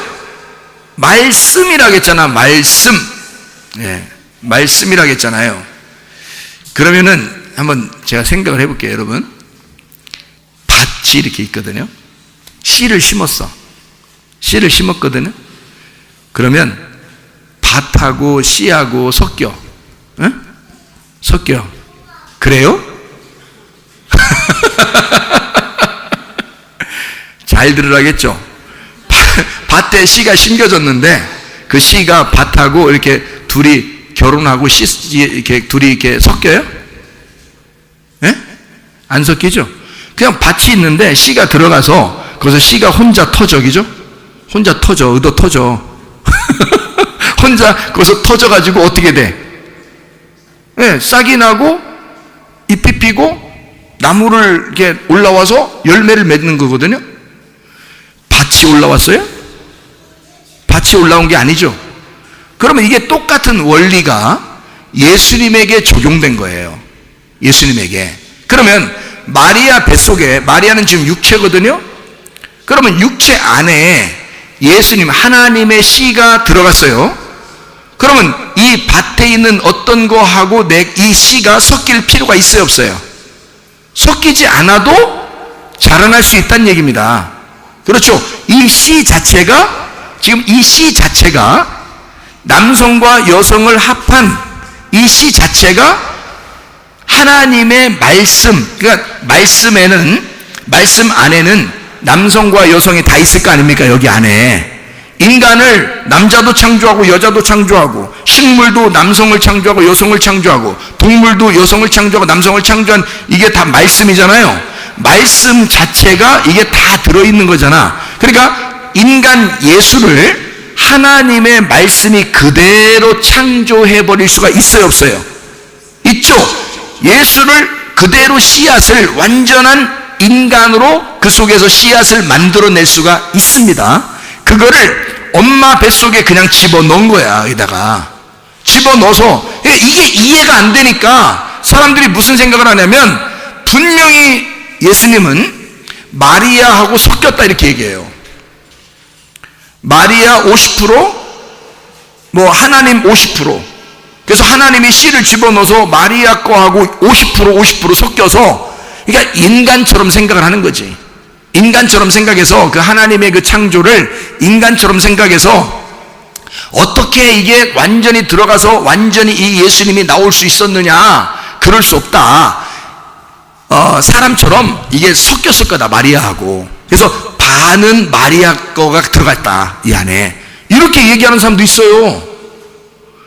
말씀이라고 했잖아. 말씀. 네, 말씀이라고 했잖아요. 그러면은 한번 제가 생각을 해볼게요, 여러분. 밭이 이렇게 있거든요. 씨를 심었어. 씨를 심었거든요. 그러면 밭하고 씨하고 섞여. 응? 섞여. 그래요? 잘 들으라겠죠? 밭에 씨가 심겨졌는데 그 씨가 밭하고 이렇게 둘이 결혼하고 이렇게 둘이 이렇게 섞여요? 예? 안 섞이죠? 그냥 밭이 있는데 씨가 들어가서 거기서 씨가 혼자 터져, 그죠? 혼자 터져, 얻어 터져. 혼자 거기서 터져가지고 어떻게 돼? 예, 싹이 나고 잎이 피고 나무를 이렇게 올라와서 열매를 맺는 거거든요. 밭이 올라왔어요? 밭이 올라온 게 아니죠. 그러면 이게 똑같은 원리가 예수님에게 적용된 거예요. 예수님에게. 그러면 마리아 뱃속에, 마리아는 지금 육체거든요. 그러면 육체 안에 예수님, 하나님의 씨가 들어갔어요. 그러면 이 밭에 있는 어떤 거하고 이 씨가 섞일 필요가 있어요, 없어요? 섞이지 않아도 자라날 수 있다는 얘기입니다. 그렇죠? 이 씨 자체가, 지금 이 씨 자체가 남성과 여성을 합한 이 씨 자체가 하나님의 말씀, 그러니까 말씀 안에는 남성과 여성이 다 있을 거 아닙니까? 여기 안에. 인간을 남자도 창조하고 여자도 창조하고, 식물도 남성을 창조하고 여성을 창조하고, 동물도 여성을 창조하고 남성을 창조한, 이게 다 말씀이잖아요. 말씀 자체가 이게 다 들어있는 거잖아. 그러니까 인간 예수를 하나님의 말씀이 그대로 창조해버릴 수가 있어요, 없어요? 있죠. 예수를 그대로 씨앗을 완전한 인간으로 그 속에서 씨앗을 만들어낼 수가 있습니다. 그거를 엄마 뱃속에 그냥 집어넣은 거야. 여기다가 집어넣어서, 이게 이해가 안 되니까 사람들이 무슨 생각을 하냐면, 분명히 예수님은 마리아하고 섞였다 이렇게 얘기해요. 마리아 50%, 뭐 하나님 50%. 그래서 하나님이 씨를 집어넣어서 마리아 거하고 50% 섞여서, 그러니까 인간처럼 생각을 하는 거지. 인간처럼 생각해서 그 하나님의 그 창조를 인간처럼 생각해서 어떻게 이게 완전히 들어가서 완전히 이 예수님이 나올 수 있었느냐? 그럴 수 없다. 사람처럼 이게 섞였을 거다, 마리아하고. 그래서 반은 마리아 거가 들어갔다, 이 안에. 이렇게 얘기하는 사람도 있어요.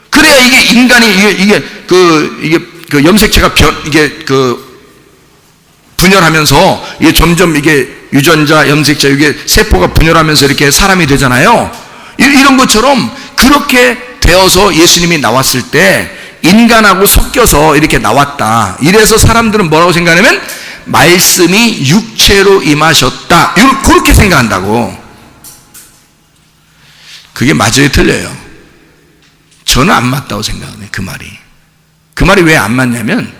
그래야 이게 인간이 이게 그 염색체가 분열하면서 이게 점점 이게 유전자, 염색체, 이게 세포가 분열하면서 이렇게 사람이 되잖아요. 이런 것처럼 그렇게 되어서 예수님이 나왔을 때 인간하고 섞여서 이렇게 나왔다. 이래서 사람들은 뭐라고 생각하냐면 말씀이 육체로 임하셨다. 그렇게 생각한다고. 그게 맞아요, 틀려요? 저는 안 맞다고 생각해요, 그 말이. 그 말이 왜 안 맞냐면,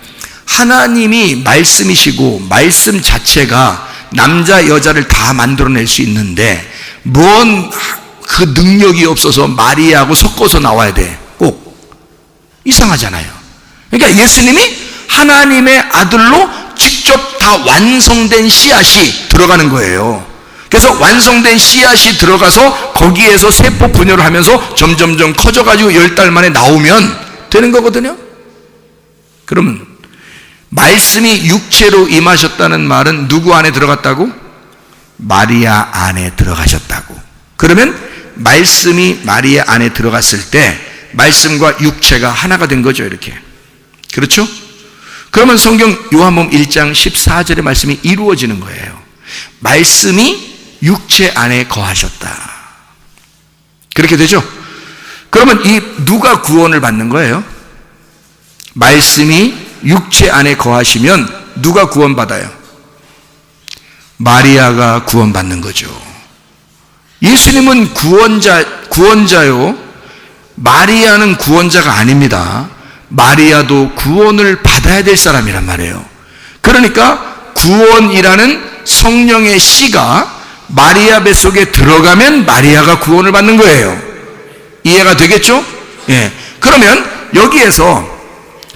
하나님이 말씀이시고 말씀 자체가 남자 여자를 다 만들어낼 수 있는데 뭔 그 능력이 없어서 마리아하고 섞어서 나와야 돼. 꼭 이상하잖아요. 그러니까 예수님이 하나님의 아들로 직접 다 완성된 씨앗이 들어가는 거예요. 그래서 완성된 씨앗이 들어가서 거기에서 세포 분열을 하면서 점점점 커져가지고 10달 만에 나오면 되는 거거든요. 그러면 말씀이 육체로 임하셨다는 말은 누구 안에 들어갔다고? 마리아 안에 들어가셨다고. 그러면 말씀이 마리아 안에 들어갔을 때 말씀과 육체가 하나가 된 거죠. 이렇게. 그렇죠? 그러면 성경 요한복음 1장 14절의 말씀이 이루어지는 거예요. 말씀이 육체 안에 거하셨다. 그렇게 되죠? 그러면 이 누가 구원을 받는 거예요? 말씀이 육체 안에 거하시면 누가 구원받아요? 마리아가 구원받는 거죠. 예수님은 구원자요. 마리아는 구원자가 아닙니다. 마리아도 구원을 받아야 될 사람이란 말이에요. 그러니까 구원이라는 성령의 씨가 마리아 뱃속에 들어가면 마리아가 구원을 받는 거예요. 이해가 되겠죠? 예. 그러면 여기에서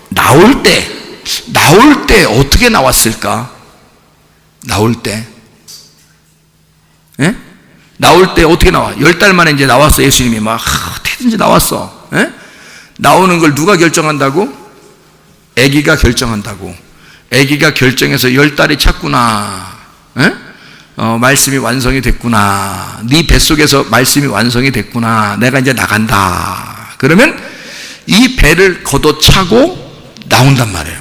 나올 때 어떻게 나왔을까? 나올 때. 예? 나올 때 어떻게 나와? 10달 만에 이제 나왔어. 예수님이 막 어떻게든지 나왔어. 예? 나오는 걸 누가 결정한다고? 아기가 결정한다고. 아기가 결정해서 10달이 찼구나. 예? 말씀이 완성이 됐구나. 네 뱃속에서 말씀이 완성이 됐구나. 내가 이제 나간다. 그러면 이 배를 걷어차고 나온단 말이에요.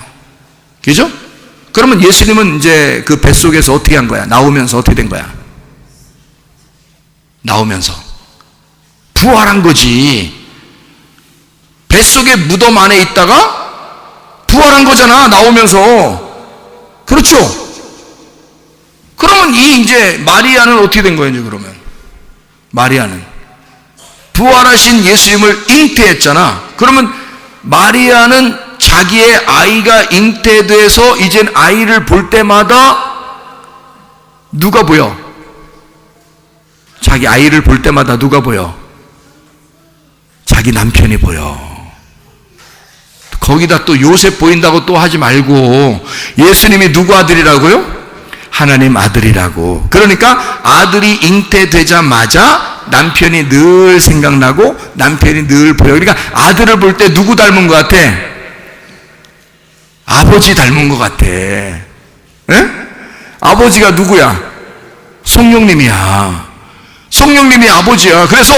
그죠? 그러면 예수님은 이제 그 뱃속에서 어떻게 한 거야? 나오면서 어떻게 된 거야? 나오면서 부활한 거지. 뱃속에 무덤 안에 있다가 부활한 거잖아. 나오면서. 그렇죠? 그러면 이제 마리아는 어떻게 된 거예요? 이제 그러면 마리아는 부활하신 예수님을 잉태했잖아. 그러면 마리아는 자기의 아이가 잉태돼서 이젠 아이를 볼 때마다 누가 보여? 자기 아이를 볼 때마다 누가 보여? 자기 남편이 보여. 거기다 또 요셉 보인다고 또 하지 말고 예수님이 누구 아들이라고요? 하나님 아들이라고. 그러니까 아들이 잉태되자마자 남편이 늘 생각나고 남편이 늘 보여. 그러니까 아들을 볼 때 누구 닮은 것 같아? 아버지 닮은 것 같아. 에? 아버지가 누구야? 성령님이야. 성령님이 아버지야. 그래서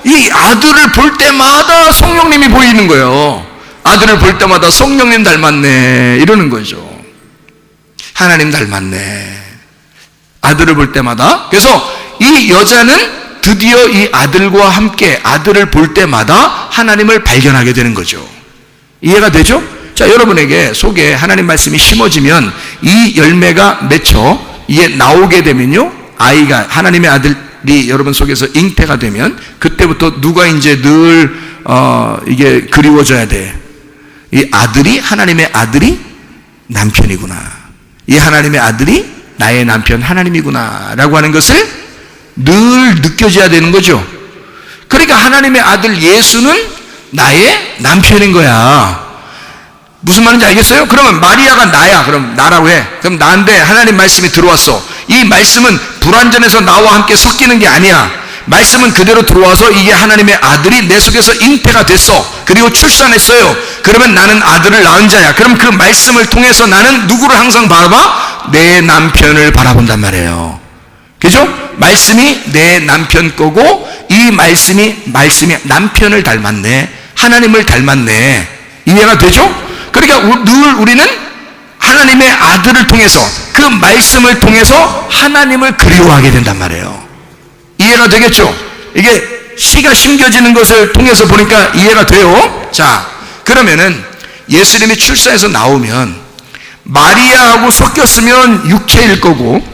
이 아들을 볼 때마다 성령님이 보이는 거예요. 아들을 볼 때마다 성령님 닮았네 이러는 거죠. 하나님 닮았네. 아들을 볼 때마다. 그래서 이 여자는 드디어 이 아들과 함께 아들을 볼 때마다 하나님을 발견하게 되는 거죠. 이해가 되죠? 자, 여러분에게 속에 하나님 말씀이 심어지면 이 열매가 맺혀 이게 나오게 되면요, 아이가 하나님의 아들이 여러분 속에서 잉태가 되면 그때부터 누가 이제 늘 이게 그리워져야 돼. 이 아들이 하나님의 아들이 남편이구나. 이 하나님의 아들이 나의 남편 하나님이구나 라고 하는 것을 늘 느껴져야 되는 거죠. 그러니까 하나님의 아들 예수는 나의 남편인 거야. 무슨 말인지 알겠어요? 그러면 마리아가 나야. 그럼 나라고 해. 그럼 나인데 하나님 말씀이 들어왔어. 이 말씀은 불완전해서 나와 함께 섞이는 게 아니야. 말씀은 그대로 들어와서 이게 하나님의 아들이 내 속에서 잉태가 됐어. 그리고 출산했어요. 그러면 나는 아들을 낳은 자야. 그럼 그 말씀을 통해서 나는 누구를 항상 바라봐? 내 남편을 바라본단 말이에요. 그죠? 말씀이 내 남편 거고 이 말씀이 남편을 닮았네. 하나님을 닮았네. 이해가 되죠? 그러니까 늘 우리는 하나님의 아들을 통해서 그 말씀을 통해서 하나님을 그리워하게 된단 말이에요. 이해가 되겠죠? 이게 씨가 심겨지는 것을 통해서 보니까 이해가 돼요. 자, 그러면은 예수님이 출산해서 나오면 마리아하고 섞였으면 육체일 거고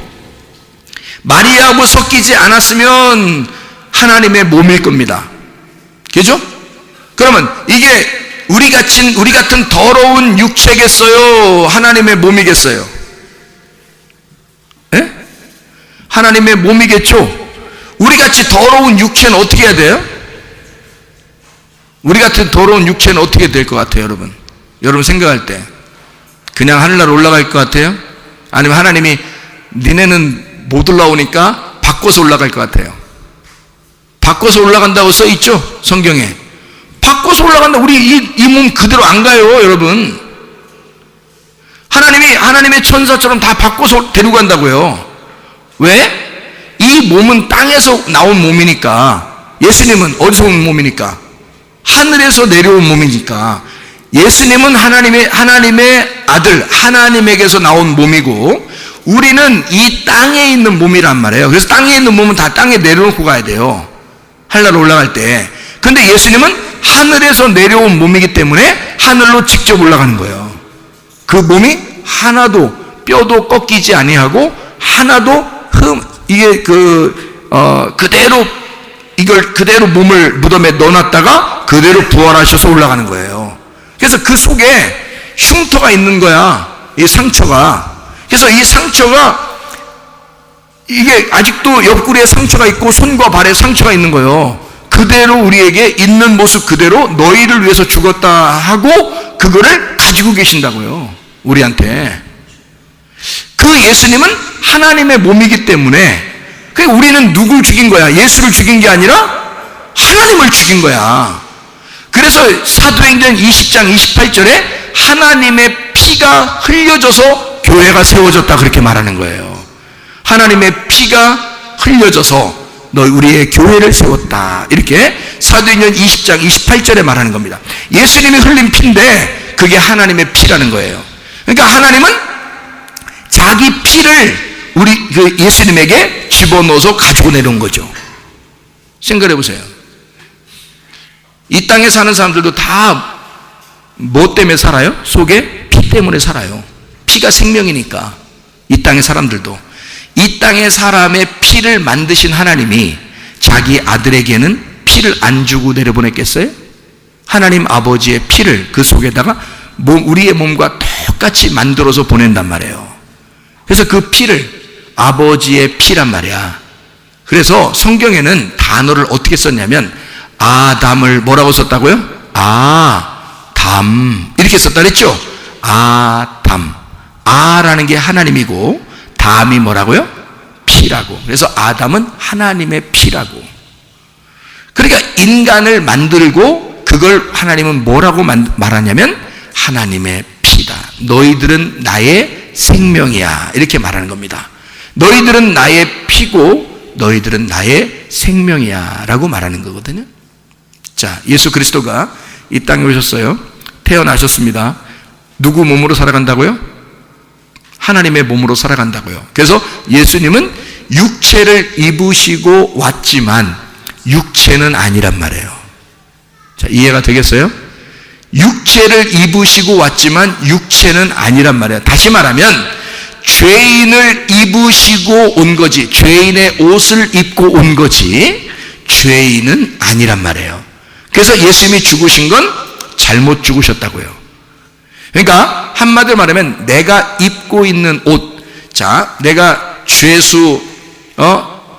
마리아하고 섞이지 않았으면 하나님의 몸일 겁니다. 그죠? 그러면 이게 우리 같은 더러운 육체겠어요? 하나님의 몸이겠어요? 예? 하나님의 몸이겠죠? 우리 같이 더러운 육체는 어떻게 해야 돼요? 우리 같은 더러운 육체는 어떻게 될 것 같아요, 여러분? 여러분 생각할 때 그냥 하늘나라 올라갈 것 같아요? 아니면 하나님이 니네는 못 올라오니까 바꿔서 올라갈 것 같아요. 바꿔서 올라간다고 써 있죠, 성경에. 바꿔서 올라간다. 우리 이 몸 그대로 안 가요, 여러분. 하나님의 천사처럼 다 바꿔서 데리고 간다고요. 왜? 이 몸은 땅에서 나온 몸이니까. 예수님은 어디서 온 몸이니까? 하늘에서 내려온 몸이니까. 예수님은 하나님의 아들, 하나님에게서 나온 몸이고, 우리는 이 땅에 있는 몸이란 말이에요. 그래서 땅에 있는 몸은 다 땅에 내려놓고 가야 돼요, 하늘로 올라갈 때. 근데 예수님은 하늘에서 내려온 몸이기 때문에 하늘로 직접 올라가는 거예요. 그 몸이 하나도 뼈도 꺾이지 아니하고 하나도 그대로 몸을 무덤에 넣어놨다가 그대로 부활하셔서 올라가는 거예요. 그래서 그 속에 흉터가 있는 거야, 이 상처가. 그래서 이 상처가, 이게 아직도 옆구리에 상처가 있고 손과 발에 상처가 있는 거예요. 그대로 우리에게 있는 모습 그대로 너희를 위해서 죽었다 하고 그거를 가지고 계신다고요, 우리한테. 그 예수님은 하나님의 몸이기 때문에, 우리는 누굴 죽인 거야? 예수를 죽인 게 아니라 하나님을 죽인 거야. 그래서 사도행전 20장 28절에 하나님의 피가 흘려져서 교회가 세워졌다, 그렇게 말하는 거예요. 하나님의 피가 흘려져서 우리의 교회를 세웠다, 이렇게 사도행전 20장 28절에 말하는 겁니다. 예수님이 흘린 피인데 그게 하나님의 피라는 거예요. 그러니까 하나님은 자기 피를 예수님에게 집어넣어서 가지고 내려온 거죠. 생각해 보세요. 이 땅에 사는 사람들도 다 뭐 때문에 살아요? 속에 피 때문에 살아요. 피가 생명이니까. 이 땅의 사람들도. 이 땅의 사람의 피를 만드신 하나님이 자기 아들에게는 피를 안 주고 내려보냈겠어요? 하나님 아버지의 피를 그 속에다가 우리의 몸과 똑같이 만들어서 보낸단 말이에요. 그래서 그 피를 아버지의 피란 말이야. 그래서 성경에는 단어를 어떻게 썼냐면 아담을 뭐라고 썼다고요? 아담, 이렇게 썼다 그랬죠? 아담. 아라는 게 하나님이고 담이 뭐라고요? 피라고. 그래서 아담은 하나님의 피라고. 그러니까 인간을 만들고 그걸 하나님은 뭐라고 말하냐면 하나님의 피다. 너희들은 나의 생명이야, 이렇게 말하는 겁니다. 너희들은 나의 피고 너희들은 나의 생명이야 라고 말하는 거거든요. 자, 예수 그리스도가 이 땅에 오셨어요. 태어나셨습니다. 누구 몸으로 살아간다고요? 하나님의 몸으로 살아간다고요. 그래서 예수님은 육체를 입으시고 왔지만 육체는 아니란 말이에요. 자, 이해가 되겠어요? 육체를 입으시고 왔지만 육체는 아니란 말이에요. 다시 말하면 죄인을 입으시고 온 거지, 죄인의 옷을 입고 온 거지, 죄인은 아니란 말이에요. 그래서 예수님이 죽으신 건 잘못 죽으셨다고요. 그러니까 한마디로 말하면 내가 입고 있는 옷, 자, 내가 죄수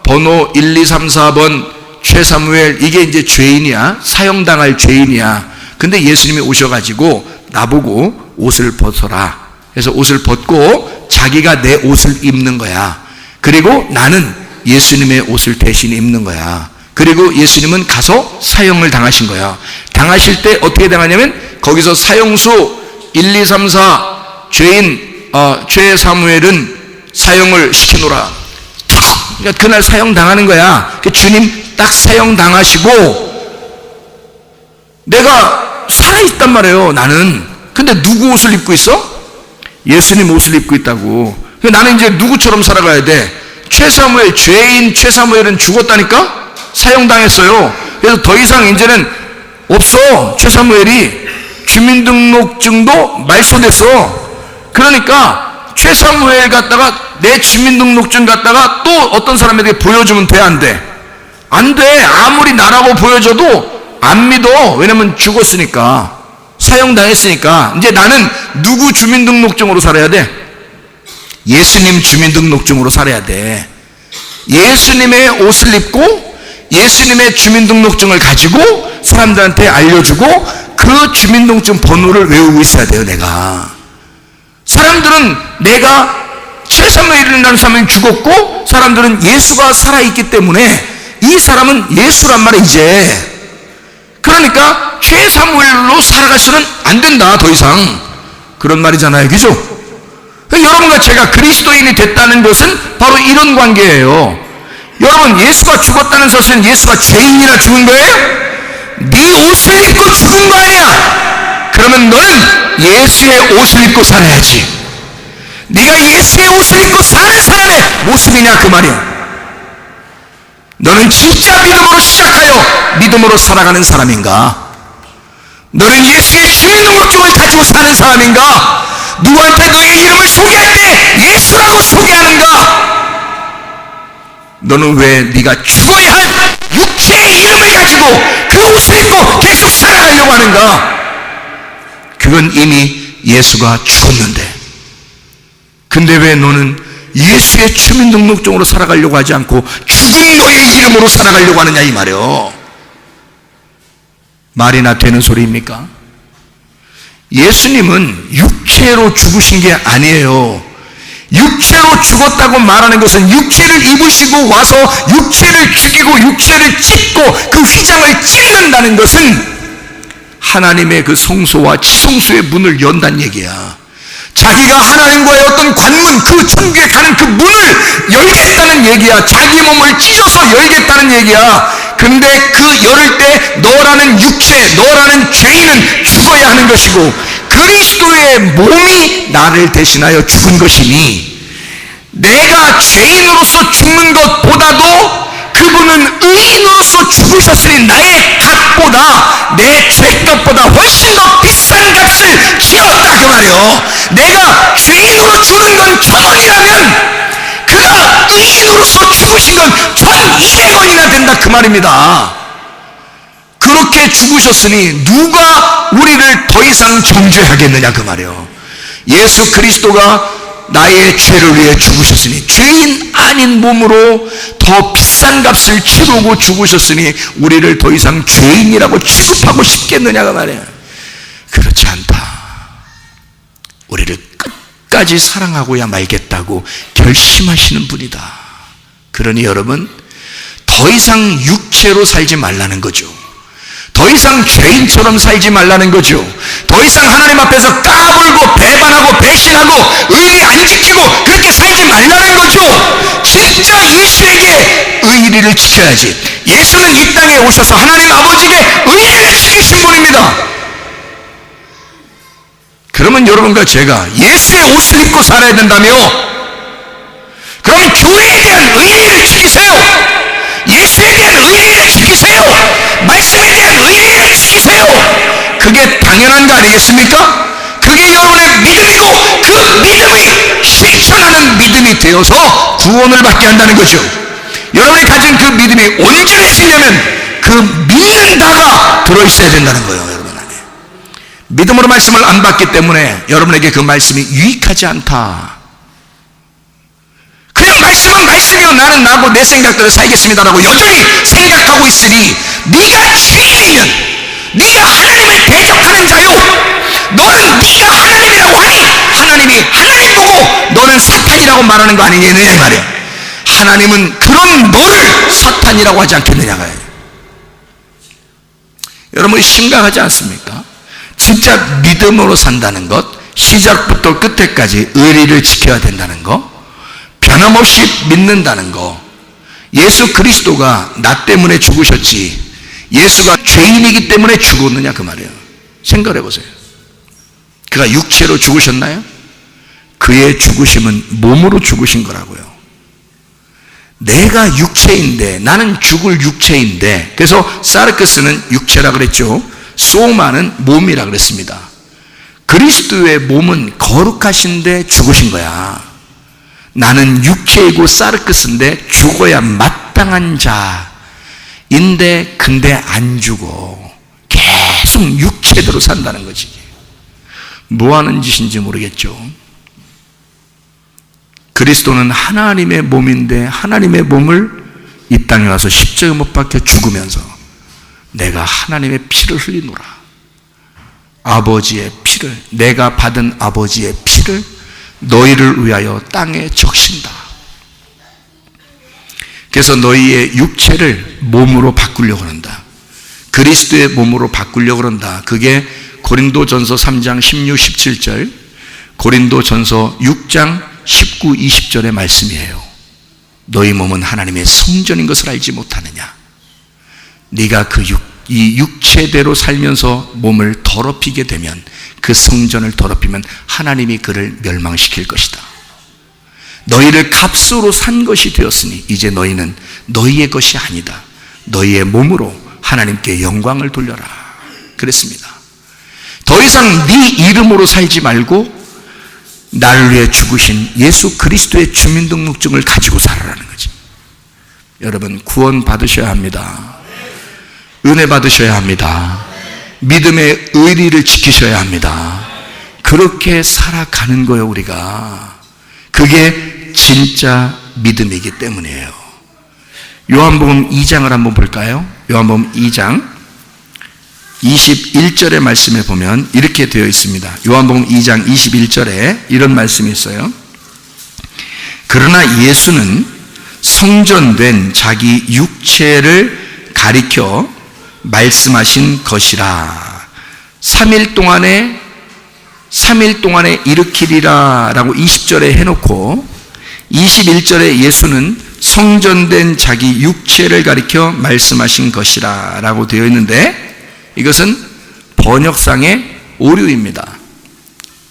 번호 1, 2, 3, 4번 최사무엘, 이게 이제 죄인이야, 사형당할 죄인이야. 근데 예수님이 오셔가지고 나보고 옷을 벗어라. 그래서 옷을 벗고 자기가 내 옷을 입는 거야. 그리고 나는 예수님의 옷을 대신 입는 거야. 그리고 예수님은 가서 사형을 당하신 거야. 당하실 때 어떻게 당하냐면 거기서 사형수 1, 2, 3, 4 죄인 최사무엘은 사형을 시켜놓으라. 그러니까 그날 사형 당하는 거야. 주님 딱 사형 당하시고 내가 살아있단 말이에요, 나는. 근데 누구 옷을 입고 있어? 예수님 옷을 입고 있다고. 나는 이제 누구처럼 살아가야 돼? 최사무엘, 죄인 최사무엘은 죽었다니까? 사형당했어요. 그래서 더 이상 이제는 없어, 최사무엘이. 주민등록증도 말소됐어. 그러니까 최사무엘 갖다가 내 주민등록증 갖다가 또 어떤 사람에게 보여주면 돼, 안 돼? 안 돼. 아무리 나라고 보여줘도 안 믿어. 왜냐면 죽었으니까, 사형당했으니까. 이제 나는 누구 주민등록증으로 살아야 돼? 예수님 주민등록증으로 살아야 돼. 예수님의 옷을 입고 예수님의 주민등록증을 가지고 사람들한테 알려주고 그 주민등록증 번호를 외우고 있어야 돼요, 내가. 사람들은 내가 최선을 이루는 사람이 죽었고 사람들은 예수가 살아있기 때문에 이 사람은 예수란 말이야 이제. 그러니까 최사무엘로 살아가서는 안 된다 더 이상, 그런 말이잖아요. 그죠? 여러분과 제가 그리스도인이 됐다는 것은 바로 이런 관계예요. 여러분, 예수가 죽었다는 것은 예수가 죄인이라 죽은 거예요? 네 옷을 입고 죽은 거 아니야. 그러면 너는 예수의 옷을 입고 살아야지. 네가 예수의 옷을 입고 사는 사람의 모습이냐 그 말이야. 너는 진짜 믿음으로 시작하여 믿음으로 살아가는 사람인가? 너는 예수의 주민등록증을 가지고 사는 사람인가? 누구한테 너의 이름을 소개할 때 예수라고 소개하는가? 너는 왜 네가 죽어야 할 육체의 이름을 가지고 그 옷을 입고 계속 살아가려고 하는가? 그건 이미 예수가 죽었는데, 근데 왜 너는 예수의 주민등록증으로 살아가려고 하지 않고 죽은 너의 이름으로 살아가려고 하느냐 이 말이요. 말이나 되는 소리입니까? 예수님은 육체로 죽으신 게 아니에요. 육체로 죽었다고 말하는 것은 육체를 입으시고 와서 육체를 죽이고 육체를 찢고 그 휘장을 찢는다는 것은 하나님의 그 성소와 지성소의 문을 연다는 얘기야. 자기가 하나님과의 어떤 관문, 그 천국에 가는 그 문을 열겠다는 얘기야. 자기 몸을 찢어서 열겠다는 얘기야. 근데 그 열을 때 너라는 육체, 너라는 죄인은 죽어야 하는 것이고 그리스도의 몸이 나를 대신하여 죽은 것이니, 내가 죄인으로서 죽는 것보다도 그분은 의인으로서 죽으셨으니 나의 값보다, 내 죄값보다 훨씬 더 비싼 값을 치렀다 그 말이요. 내가 죄인으로 죽는 건 1,000원이라면 그가 의인으로서 죽으신 건 1,200원이나 된다 그 말입니다. 그렇게 죽으셨으니 누가 우리를 더 이상 정죄하겠느냐 그 말이요. 예수 그리스도가 나의 죄를 위해 죽으셨으니, 죄인 아닌 몸으로 더 비싼 값을 치르고 죽으셨으니 우리를 더 이상 죄인이라고 취급하고 싶겠느냐가 말이야. 그렇지 않다. 우리를 끝까지 사랑하고야 말겠다고 결심하시는 분이다. 그러니 여러분, 더 이상 육체로 살지 말라는 거죠. 더 이상 죄인처럼 살지 말라는 거죠. 더 이상 하나님 앞에서 까불고 배반하고 배신하고 의리 안 지키고 그렇게 살지 말라는 거죠. 진짜 예수에게 의리를 지켜야지. 예수는 이 땅에 오셔서 하나님 아버지에게 의리를 지키신 분입니다. 그러면 여러분과 제가 예수의 옷을 입고 살아야 된다며? 그럼 교회에 대한 의리를 지키세요. 예수에 대한 의리를 지키세요. 말씀에 대한 의리를 지키세요. 그게 당연한 거 아니겠습니까? 그게 여러분의 믿음이고 그 믿음이 실천하는 믿음이 되어서 구원을 받게 한다는 거죠. 여러분이 가진 그 믿음이 온전해지려면 그 믿는다가 들어있어야 된다는 거예요. 여러분 안에 믿음으로 말씀을 안 받기 때문에 여러분에게 그 말씀이 유익하지 않다. 그냥 말씀은 말씀이요 나는 나고 내 생각대로 살겠습니다라고 여전히 생각하고 있으니, 네가 죄인이면 네가 하나님을 대적하는 자요, 너는 네가 하나님이라고 하니 하나님이 하나님 보고 너는 사탄이라고 말하는 거 아니겠느냐 이 말이야. 하나님은 그런 너를 사탄이라고 하지 않겠느냐가. 여러분 심각하지 않습니까? 진짜 믿음으로 산다는 것, 시작부터 끝에까지 의리를 지켜야 된다는 거, 변함없이 믿는다는 거. 예수 그리스도가 나 때문에 죽으셨지 예수가 죄인이기 때문에 죽었느냐 그 말이에요. 생각해 보세요. 그가 육체로 죽으셨나요? 그의 죽으심은 몸으로 죽으신 거라고요. 내가 육체인데, 나는 죽을 육체인데, 그래서 사르크스는 육체라 그랬죠. 소마는 몸이라 그랬습니다. 그리스도의 몸은 거룩하신데 죽으신 거야. 나는 육체이고 사르크스인데 죽어야 마땅한 자인데 근데 안 죽어. 계속 육체대로 산다는 거지. 뭐 하는 짓인지 모르겠죠. 그리스도는 하나님의 몸인데 하나님의 몸을 이 땅에 와서 십자가에 못 박혀 죽으면서 내가 하나님의 피를 흘리노라. 아버지의 피를, 내가 받은 아버지의 피를 너희를 위하여 땅에 적신다. 그래서 너희의 육체를 몸으로 바꾸려고 한다. 그리스도의 몸으로 바꾸려고 한다. 그게 고린도전서 3장 16, 17절, 고린도전서 6장 19, 20절의 말씀이에요. 너희 몸은 하나님의 성전인 것을 알지 못하느냐. 네가 이 육체대로 살면서 몸을 더럽히게 되면, 그 성전을 더럽히면 하나님이 그를 멸망시킬 것이다. 너희를 값으로 산 것이 되었으니 이제 너희는 너희의 것이 아니다. 너희의 몸으로 하나님께 영광을 돌려라. 그랬습니다. 더 이상 네 이름으로 살지 말고 나를 위해 죽으신 예수 그리스도의 주민등록증을 가지고 살아라는 거지. 여러분, 구원 받으셔야 합니다. 은혜 받으셔야 합니다. 믿음의 의리를 지키셔야 합니다. 그렇게 살아가는 거예요, 우리가. 그게 진짜 믿음이기 때문이에요. 요한복음 2장을 한번 볼까요? 요한복음 2장 21절의 말씀에 보면 이렇게 되어 있습니다. 요한복음 2장 21절에 이런 말씀이 있어요. 그러나 예수는 성전된 자기 육체를 가리켜 말씀하신 것이라. 3일 동안에 일으키리라 라고 20절에 해놓고 21절에 예수는 성전된 자기 육체를 가리켜 말씀하신 것이라 라고 되어 있는데, 이것은 번역상의 오류입니다.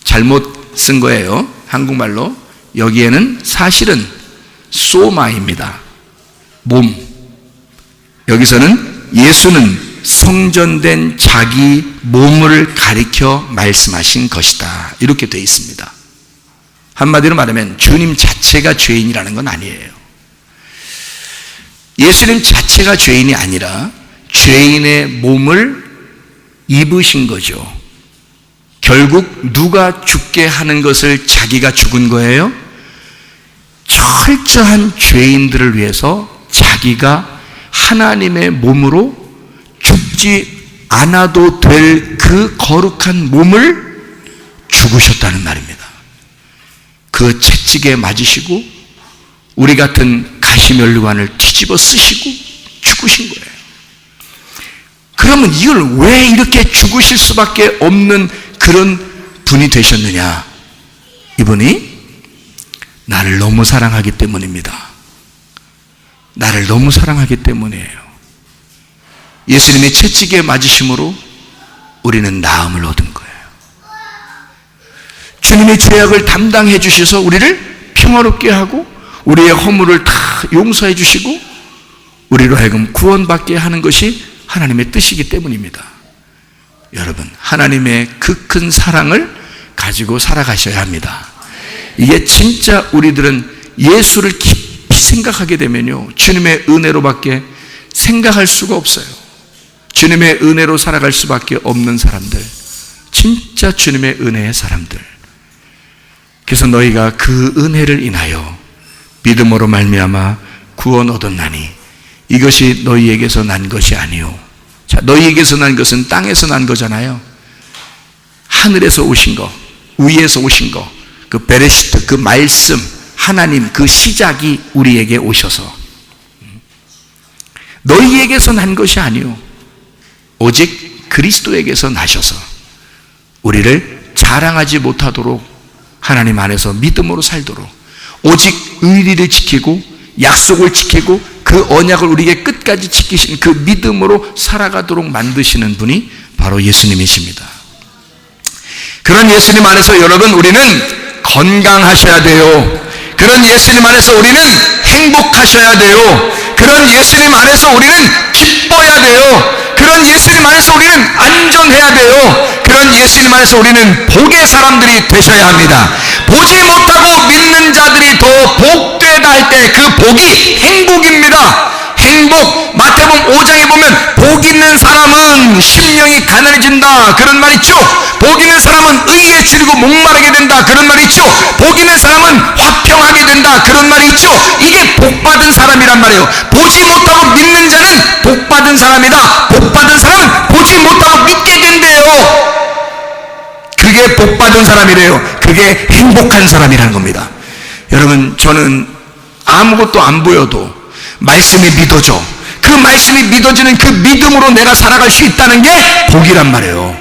잘못 쓴 거예요. 한국말로. 여기에는 사실은 소마입니다. 몸. 여기서는 예수는 성전된 자기 몸을 가리켜 말씀하신 것이다. 이렇게 되어 있습니다. 한마디로 말하면 주님 자체가 죄인이라는 건 아니에요. 예수님 자체가 죄인이 아니라 죄인의 몸을 입으신 거죠. 결국 누가 죽게 하는 것을 자기가 죽은 거예요? 철저한 죄인들을 위해서 자기가 하나님의 몸으로 죽지 않아도 될 그 거룩한 몸을 죽으셨다는 말입니다. 그 채찍에 맞으시고 우리 같은 가시면류관을 뒤집어 쓰시고 죽으신 거예요. 그러면 이걸 왜 이렇게 죽으실 수밖에 없는 그런 분이 되셨느냐? 이분이 나를 너무 사랑하기 때문입니다. 나를 너무 사랑하기 때문이에요. 예수님의 채찍에 맞으심으로 우리는 나음을 얻은 거예요. 주님의 죄악을 담당해 주셔서 우리를 평화롭게 하고 우리의 허물을 다 용서해 주시고 우리로 하여금 구원받게 하는 것이 하나님의 뜻이기 때문입니다. 여러분, 하나님의 그 큰 사랑을 가지고 살아가셔야 합니다. 이게 진짜 우리들은 예수를 깊이 생각하게 되면요, 주님의 은혜로밖에 생각할 수가 없어요. 주님의 은혜로 살아갈 수밖에 없는 사람들, 진짜 주님의 은혜의 사람들. 그래서 너희가 그 은혜를 인하여 믿음으로 말미암아 구원 얻었나니 이것이 너희에게서 난 것이 아니요. 자, 너희에게서 난 것은 땅에서 난 거잖아요. 하늘에서 오신 거, 위에서 오신 거, 그 베레시트, 그 말씀, 하나님 그 시작이 우리에게 오셔서 너희에게서 난 것이 아니요, 오직 그리스도에게서 나셔서 우리를 자랑하지 못하도록 하나님 안에서 믿음으로 살도록, 오직 의리를 지키고 약속을 지키고 그 언약을 우리에게 끝까지 지키신 그 믿음으로 살아가도록 만드시는 분이 바로 예수님이십니다. 그런 예수님 안에서 여러분, 우리는 건강하셔야 돼요. 그런 예수님 안에서 우리는 행복하셔야 돼요. 그런 예수님 안에서 우리는 기뻐야 돼요. 그런 예수님 안에서 우리는 안전해야 돼요. 그런 예수님 안에서 우리는 복의 사람들이 되셔야 합니다. 보지 못하고 믿는 자들이 더 복되다 할 때 그 복이 행복입니다. 행복, 마태복음 5장에 보면 복 있는 사람은 심령이 가난해진다 그런 말 있죠. 복 있는 사람은 의에 줄이고 목마르게 된다 그런 말 있죠. 복 있는 사람은 화평하게 된다 그런 말이 있죠. 이게 복받은 사람이란 말이에요. 보지 못하고 믿는 자는 복받은 사람이다. 복받은 사람은 보지 못하고 믿게 된대요. 그게 그게 복받은 사람이래요. 그게 행복한 사람이라는 겁니다. 여러분, 저는 아무것도 안 보여도 말씀이 믿어져. 그 말씀이 믿어지는 그 믿음으로 내가 살아갈 수 있다는 게 복이란 말이에요.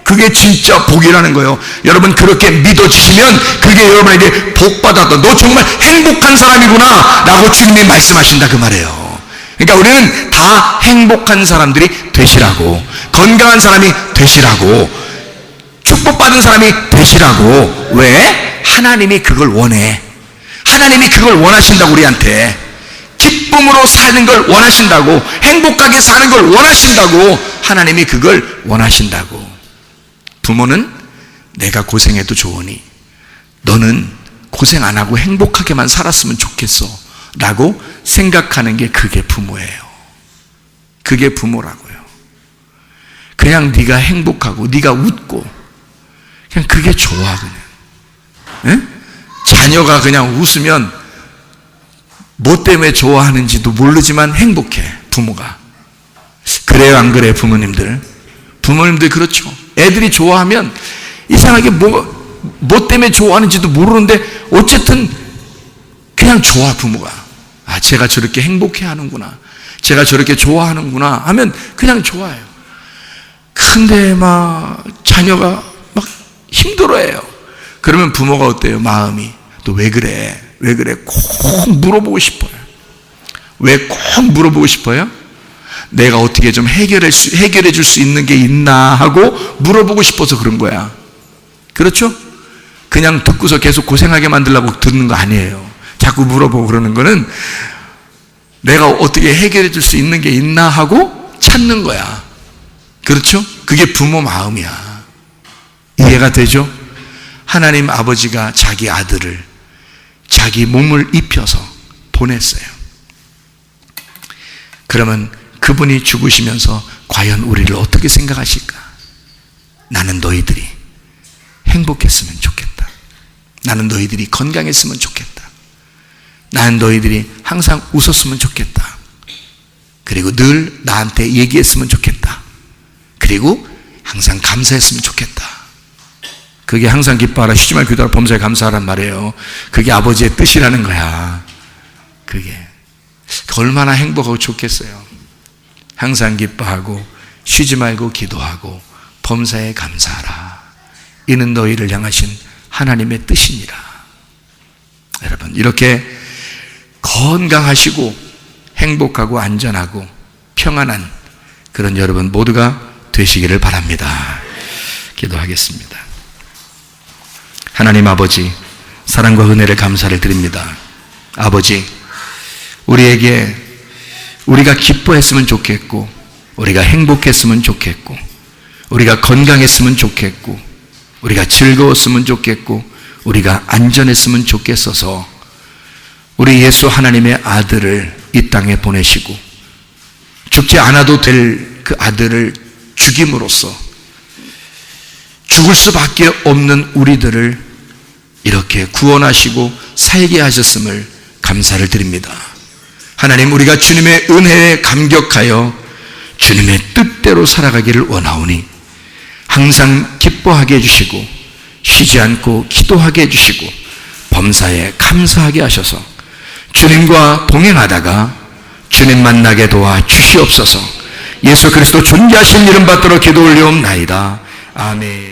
그게 진짜 복이라는 거예요. 여러분, 그렇게 믿어지시면 그게 여러분에게 복받았다, 너 정말 행복한 사람이구나 라고 주님이 말씀하신다 그 말이에요. 그러니까 우리는 다 행복한 사람들이 되시라고, 건강한 사람이 되시라고, 축복받은 사람이 되시라고. 왜? 하나님이 그걸 원해. 하나님이 그걸 원하신다고. 우리한테 기쁨으로 사는 걸 원하신다고, 행복하게 사는 걸 원하신다고. 하나님이 그걸 원하신다고. 부모는 내가 고생해도 좋으니 너는 고생 안 하고 행복하게만 살았으면 좋겠어 라고 생각하는 게 그게 부모예요. 그게 부모라고요. 그냥 네가 행복하고 네가 웃고 그냥 그게 좋아. 그냥 자녀가 그냥 웃으면 뭐 때문에 좋아하는지도 모르지만 행복해. 부모가 그래요, 안 그래요? 부모님들 그렇죠. 애들이 좋아하면 이상하게 뭐 때문에 좋아하는지도 모르는데 어쨌든 그냥 좋아. 부모가 제가 저렇게 행복해 하는구나, 제가 저렇게 좋아하는구나 하면 그냥 좋아해요. 근데 막 자녀가 막 힘들어해요. 그러면 부모가 어때요? 마음이 또 왜 그래 꼭 물어보고 싶어요. 왜 꼭 물어보고 싶어요? 내가 어떻게 좀 해결해 줄 수 있는 게 있나 하고 물어보고 싶어서 그런 거야. 그렇죠? 그냥 듣고서 계속 고생하게 만들려고 듣는 거 아니에요. 자꾸 물어보고 그러는 거는 내가 어떻게 해결해 줄 수 있는 게 있나 하고 찾는 거야. 그렇죠? 그게 부모 마음이야. 이해가 되죠? 하나님 아버지가 자기 아들을 자기 몸을 입혀서 보냈어요. 그러면 그분이 죽으시면서 과연 우리를 어떻게 생각하실까? 나는 너희들이 행복했으면 좋겠다. 나는 너희들이 건강했으면 좋겠다. 나는 너희들이 항상 웃었으면 좋겠다. 그리고 늘 나한테 얘기했으면 좋겠다. 그리고 항상 감사했으면 좋겠다. 그게 항상 기뻐하라, 쉬지 말고 기도하라, 범사에 감사하란 말이에요. 그게 아버지의 뜻이라는 거야. 그게 얼마나 행복하고 좋겠어요. 항상 기뻐하고 쉬지 말고 기도하고 범사에 감사하라. 이는 너희를 향하신 하나님의 뜻이니라. 여러분, 이렇게 건강하시고 행복하고 안전하고 평안한 그런 여러분 모두가 되시기를 바랍니다. 기도하겠습니다. 하나님 아버지, 사랑과 은혜를 감사를 드립니다. 아버지, 우리에게 우리가 기뻐했으면 좋겠고, 우리가 행복했으면 좋겠고, 우리가 건강했으면 좋겠고, 우리가 즐거웠으면 좋겠고, 우리가 안전했으면 좋겠어서 우리 예수 하나님의 아들을 이 땅에 보내시고 죽지 않아도 될 그 아들을 죽임으로써 죽을 수밖에 없는 우리들을 이렇게 구원하시고 살게 하셨음을 감사를 드립니다. 하나님, 우리가 주님의 은혜에 감격하여 주님의 뜻대로 살아가기를 원하오니 항상 기뻐하게 해주시고 쉬지 않고 기도하게 해주시고 범사에 감사하게 하셔서 주님과 동행하다가 주님 만나게 도와 주시옵소서. 예수 그리스도 존귀하신 이름 받들어 기도 올리옵나이다. 아멘.